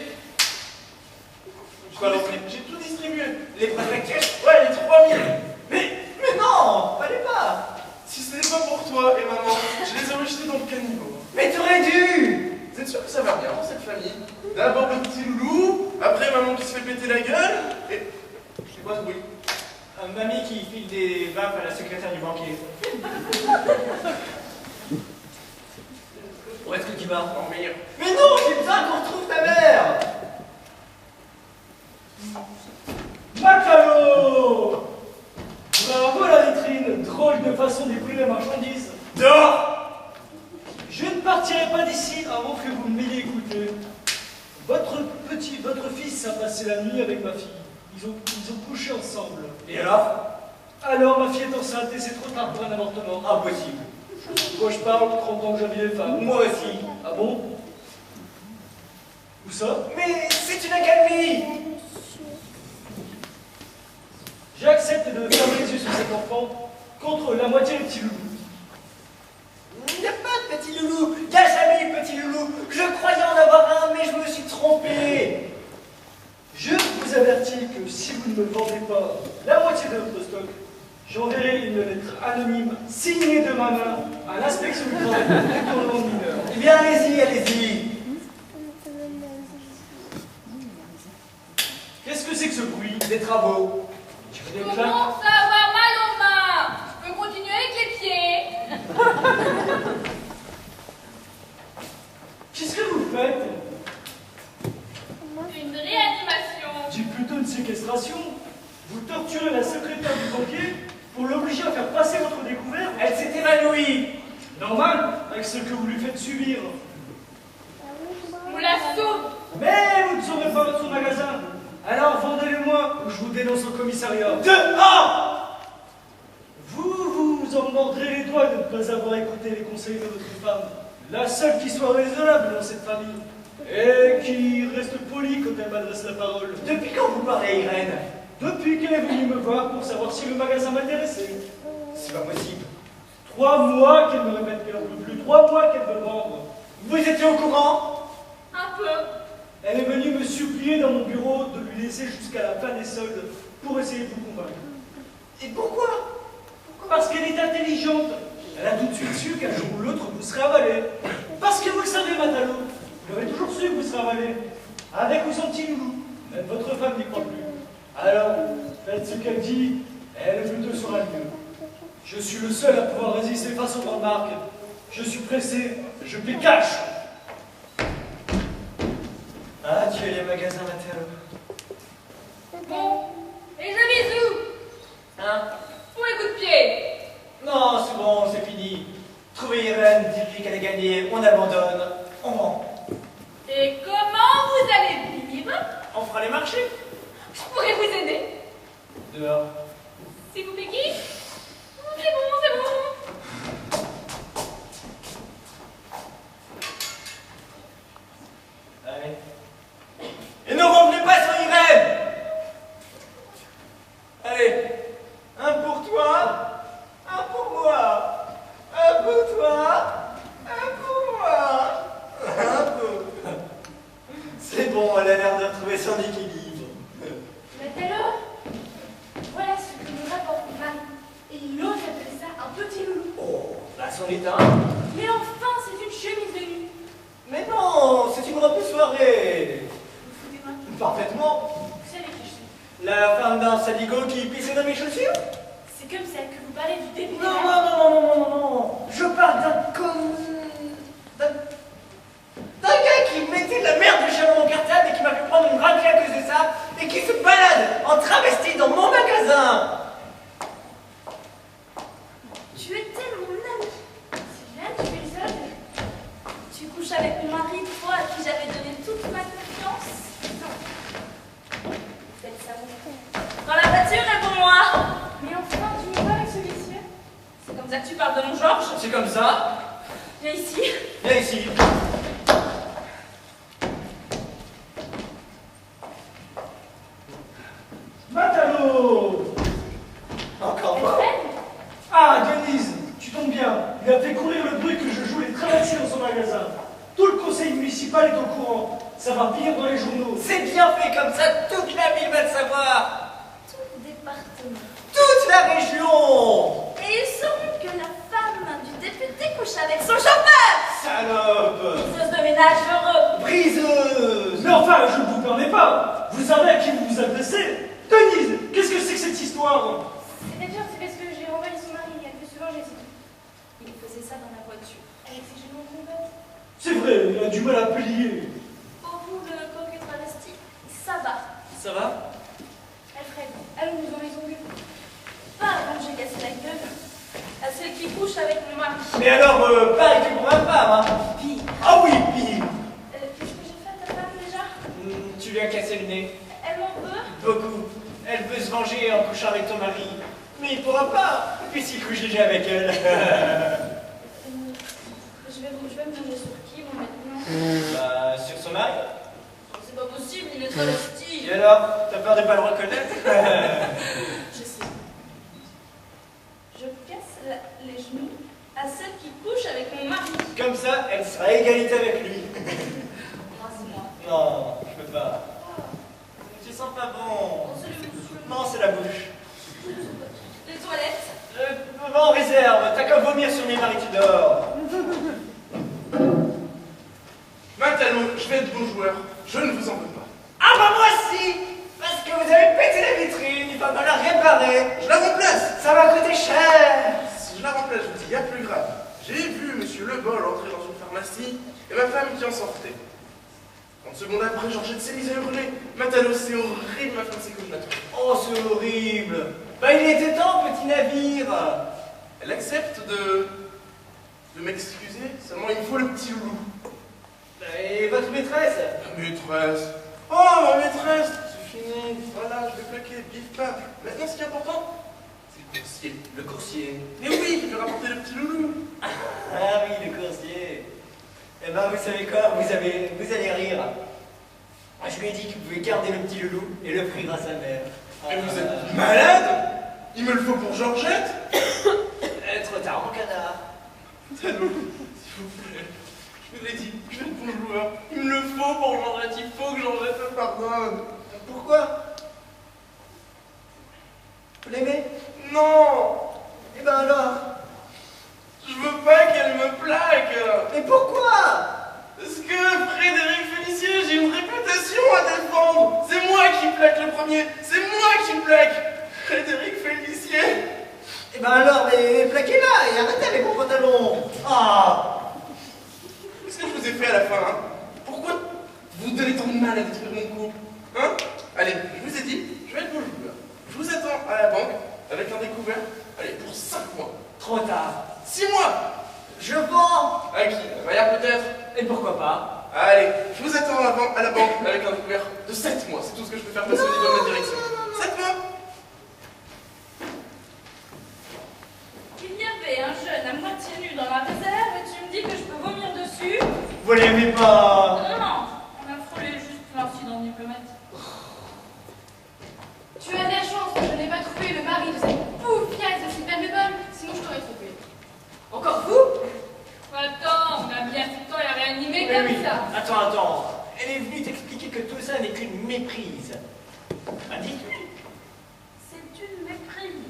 Quoi donc? J'ai tout distribué. Les préfectures? Ouais, les 3000. Mais non, fallait pas. Si ce n'est pas pour toi et maman, je les aurais jetés dans le caniveau. Mais t'aurais dû. Vous êtes sûr que ça va bien dans cette famille? D'abord le petit loulou, après maman qui se fait péter la gueule, et... C'est quoi ce bruit? Mamie qui file des vapes à la secrétaire du banquier. Où est-ce que tu vas? Non, meilleur. Mais non, j'ai besoin qu'on retrouve ta mère. Macalo! Bravo la vitrine, drôle de façon d'épouiller la marchandise. Dehors. Je ne partirai pas d'ici avant que vous m'ayez écouté. Votre fils a passé la nuit avec ma fille. Ils ont couché ensemble. Et alors? Alors ma fille est enceinte et c'est trop tard pour un avortement. Impossible. Moi je parle, 30 ans que j'habille les femmes. Moi aussi. Ah bon? Où ça? Mais c'est une accalmie. J'accepte de fermer les yeux sur cet enfant contre la moitié du petit loulou. Il n'y a pas de petit loulou. Il n'y a jamais eu de petit loulou. Je croyais en avoir un, mais je me suis trompé. Je vous avertis que si vous ne me vendez pas la moitié de votre stock, j'enverrai une lettre anonyme signée de ma main à l'inspection du travail pour détournement de mineurs. Eh bien, allez-y, allez-y. Qu'est-ce que c'est que ce bruit? Des travaux. Je Je des claques. commence à avoir mal aux mains. Je peux continuer avec les pieds. Qu'est-ce que vous faites? Une réanimation. Dis plutôt une séquestration. Vous torturez la secrétaire du banquier pour l'obliger à faire passer votre découverte. Elle s'est évanouie. Normal, avec ce que vous lui faites subir. On la sauve. Mais vous ne sauverez pas votre magasin. Alors vendez-le-moi ou je vous dénonce au commissariat. Dehors. Vous en mordrez les doigts de ne pas avoir écouté les conseils de votre femme. La seule qui soit raisonnable dans cette famille. Et qui reste polie quand elle m'adresse la parole. Depuis quand vous parlez à Irène? Depuis qu'elle est venue me voir pour savoir si le magasin m'intéressait. C'est pas possible. 3 mois qu'elle me répète qu'elle n'en peut plus. 3 mois qu'elle veut vendre. Vous étiez au courant? Un peu. Elle est venue me supplier dans mon bureau de lui laisser jusqu'à la fin des soldes pour essayer de vous convaincre. Et pourquoi? Parce qu'elle est intelligente. Elle a tout de suite su qu'un jour ou l'autre vous serez avalé. Parce que vous le savez, Matalo. Vous avez toujours su que vous serez avalé. Avec ou sans petit loulou. Même votre femme n'y croit plus. Alors, faites ce qu'elle dit, et le but sera mieux. Je suis le seul à pouvoir résister face aux grandes marques. Je suis pressé, je les cache. Ah, tu es les magasins Mattel. Bon, et je bisous. Hein? Ou les coups de pied. Non, c'est bon, c'est fini. Trouvez Irène, dites-lui qu'elle a gagné, on abandonne, on vend. Et comment vous allez vivre? On fera les marchés. Je pourrais vous aider. Dehors. Si vous payez? C'est bon, c'est bon. Allez. Et ne revenez pas sur Irène! Allez, un pour toi, un pour moi, un pour toi, un pour moi, un pour... C'est bon, elle a l'air de retrouver son équilibre. Mettez-le. Voilà ce que nous rapporte Marie. Et il ose appeler ça un petit loulou. Oh, bah c'en est un. Mais enfin, c'est une chemise de nuit. Mais non, c'est une robe de soirée. Vous foutez-moi. Parfaitement. Vous savez qui je suis. La femme d'un saligo qui pissait dans mes chaussures? C'est comme ça que vous parlez du début de Non, la- non, non, non, non, non, non. Je parle d'un gars qui mettait de la merde de chez mon cartable et qui m'a fait prendre une raclée à cause de ça et qui se balade en travesti dans mon magasin. Tu étais mon ami. C'est bien, tu es seule. Tu couches avec mon mari, toi à qui j'avais donné toute ma confiance. Faites ça, vous. Dans la voiture, réponds-moi. Mais enfin, tu me parles avec ce monsieur? C'est comme ça que tu parles de mon Georges. C'est comme ça. Viens ici. Viens ici. Matalo! Encore moi. Ah, Denise, tu tombes bien. Il a fait courir le bruit que je joue les travestis dans son magasin. Tout le conseil municipal est au courant. Ça va finir dans les journaux. C'est bien fait comme ça, toute la ville va le savoir. Tout le département. Toute la région. Et ils sauront que la femme du député couche avec son chauffeur. Salope. Piseuse de ménage heureux. Briseuse. Mais enfin, je ne vous permets pas. Vous savez à qui vous vous adressez? Denise, qu'est-ce que c'est que cette histoire? C'est-à-dire, c'est parce que j'ai renvoyé son mari. Elle peut se venger, c'est tout. Il faisait ça dans la voiture. Avec ses genoux en combat. C'est vrai, il a du mal à plier. Au bout de coque travesti, ça va. Ça va? Alfred, allons-nous dans les ongles. Pas avant que j'ai cassé la gueule à celle qui couche avec mon mari. Mais alors, pareil que pour ma femme, hein. Pire. Ah oui, pire. Qu'est-ce que j'ai fait à ta femme déjà? Tu lui as cassé le nez. Elle m'en veut? Beaucoup. Elle veut se venger en couchant avec ton mari. Mais il pourra pas, puisqu'il couche déjà avec elle. Je vais me venger sur qui, moi, maintenant? Bah, sur son mari. C'est pas possible, il est travesti. Et alors, t'as peur de pas le reconnaître? Je sais. Je casse les genoux à celle qui couche avec mon mari. Comme ça, elle sera à égalité avec lui. Embrasse-moi. Non, je peux pas. Tu sens pas bon. On se le fout. Non, c'est la bouche. Les toilettes. Va en réserve, t'as qu'à vomir sur mes maris, tu dors. Matalo, je vais être bon joueur. Je ne vous en veux pas. Ah bah moi aussi. Parce que vous avez pété la vitrine, il va falloir réparer. Je la remplace. Ça va coûter cher. Si je la remplace, je vous dis, il y a plus grave. J'ai vu Monsieur Le Bol entrer dans une pharmacie et ma femme qui en sortait. 30 secondes après, Georgette s'est mise à hurler. Matalo, c'est horrible, ma femme, c'est comme je la trouve. Oh, c'est horrible. Bah il était temps, petit navire. Elle accepte de m'excuser, seulement il me faut le petit loulou. Et votre maîtresse? Ma maîtresse. Oh, ma maîtresse. C'est fini. Voilà, je vais plaquer. Bif, paf. Maintenant, ce qui est important, c'est le coursier. Le coursier. Mais oui, qui veut rapporter le petit loulou. Ah oui, le coursier. Eh ben, vous savez quoi? Vous allez rire. Moi, je lui ai dit qu'il pouvait garder le petit loulou et l'offrir à sa mère. Mais vous êtes malade. Il me le faut pour Georgette. Trop tard, mon canard. Matalo, s'il vous plaît. Je vous l'ai dit, je vais être bon joueur. Il me le faut pour Georgette. Il faut que Georgette me pardonne. Pourquoi? Vous l'aimez? Non. Eh ben alors? Je veux pas qu'elle me plaque. Mais pourquoi? Parce que Frédéric Félicier, j'ai une réputation à défendre. C'est moi qui plaque le premier. C'est moi qui plaque. Frédéric Félicier. Eh ben alors, mais plaquez-la et arrêtez avec vos pantalons. Ah! Qu'est-ce que je vous ai fait à la fin, hein? Pourquoi vous donnez tant de mal à détruire mon coup? Hein? Allez, je vous ai dit, je vais être vos joueurs. Je vous attends à la banque avec un découvert. Allez, pour 5 mois. Trop tard. 6 mois! Je vends. À qui? À Maillard peut-être? Et pourquoi pas? Allez, je vous attends à la banque avec un découvert de 7 mois. C'est tout ce que je peux faire passer au niveau de ma direction. 7 mois! Il y avait un jeune à moitié nu dans la réserve et tu me dis que je peux vomir dessus? Vous l'aimez pas? Non, on a frôlé juste l'incident diplomatique. Tu as de la chance que je n'ai pas trouvé le mari de cette poufiasse de Sylvain Lebon, sinon je t'aurais trouvé. Encore vous? Attends, on a bien tout le temps la réanimer Oui, comme oui. ça. Attends. Elle est venue t'expliquer que tout ça n'est qu'une méprise. Ah, dites-lui. C'est une méprise.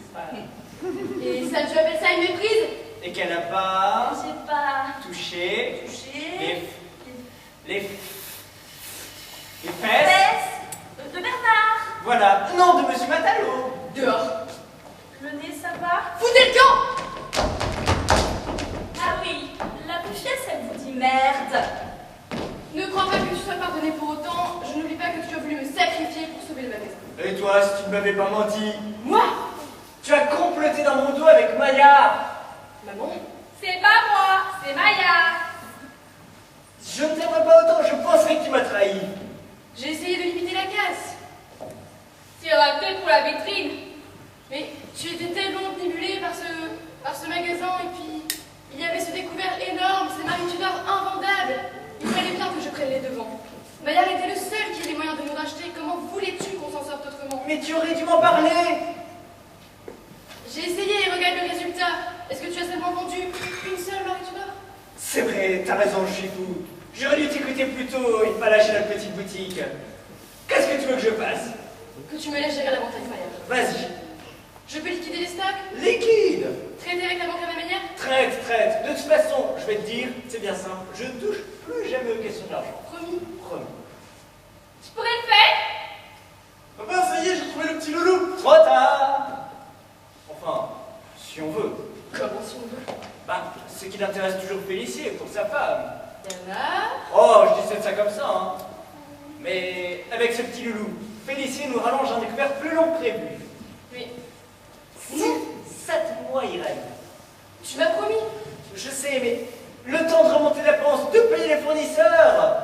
Et ça, tu appelles ça une méprise? Et qu'elle n'a pas J'ai pas touché touché les fesses fesses de Bernard. Voilà. Non, de Monsieur Matalo. Dehors. Le nez, ça va? Foutez le camp! Ah oui, la poufiasse, elle vous dit merde. Ne crois pas que tu sois pardonné pour autant. Je n'oublie pas que tu as voulu me sacrifier pour sauver le magasin. Et toi, si tu ne m'avais pas menti, Moi? tu as comploté dans mon dos avec Maya. Maman? C'est pas moi, c'est Maya. Je ne t'aimerais pas autant, je penserais que tu m'as trahi. J'ai essayé de limiter la casse. Tu auras peut-être pour la vitrine. Mais tu étais tellement obnubilée par ce magasin et puis il y avait ce découvert énorme, ces Marie Tudor invendables. Il fallait bien que je prenne les devants. Maillard était le seul qui ait les moyens de nous racheter. Comment voulais-tu qu'on s'en sorte autrement? Mais tu aurais dû m'en parler. J'ai essayé et regarde le résultat. Est-ce que tu as seulement vendu une seule Marie Tudor? C'est vrai, t'as raison, je suis fou. J'aurais dû t'écouter plus tôt et pas lâcher notre petite boutique. Qu'est-ce que tu veux que je fasse? Que tu me laisses gérer la vente avec Maillard. Vas-y. Je peux liquider les stocks? Liquide. Traiter avec la banque à ma manière? Traite. De toute façon, je vais te dire, c'est bien simple, je ne touche plus jamais aux questions d'argent. Promis. Promis. Tu pourrais le faire? Papa, ça y est, j'ai trouvé le petit loulou. Trop tard. Enfin, si on veut. Comment si on veut? Bah, ce qui l'intéresse toujours Félicie pour sa femme. Bernard? Oh, je dis ça comme ça, hein. Mais avec ce petit loulou, Félicie nous rallonge un découvert plus long que prévu. Mais 7 mois, Irène. tu m'as promis. Je sais, mais le temps de remonter la panse, de payer les fournisseurs.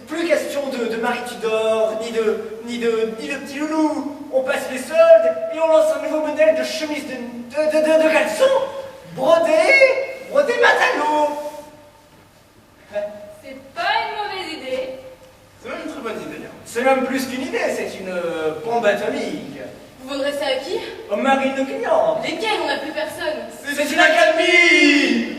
Plus question de Marie Tudor, ni de petit loulou. On passe les soldes et on lance un nouveau modèle de chemise de caleçon brodé Matalo. C'est pas une mauvaise idée. C'est même une très bonne idée. C'est même plus qu'une idée, c'est une bombe atomique. Vous vendrez ça à qui? Au mari de nos clients. Lesquels? On n'a plus personne. C'est une accalmie.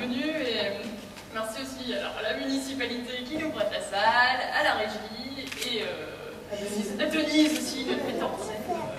venus et merci aussi alors, à la municipalité qui nous prête la salle, à la régie et à Denise aussi, notre metteur en scène.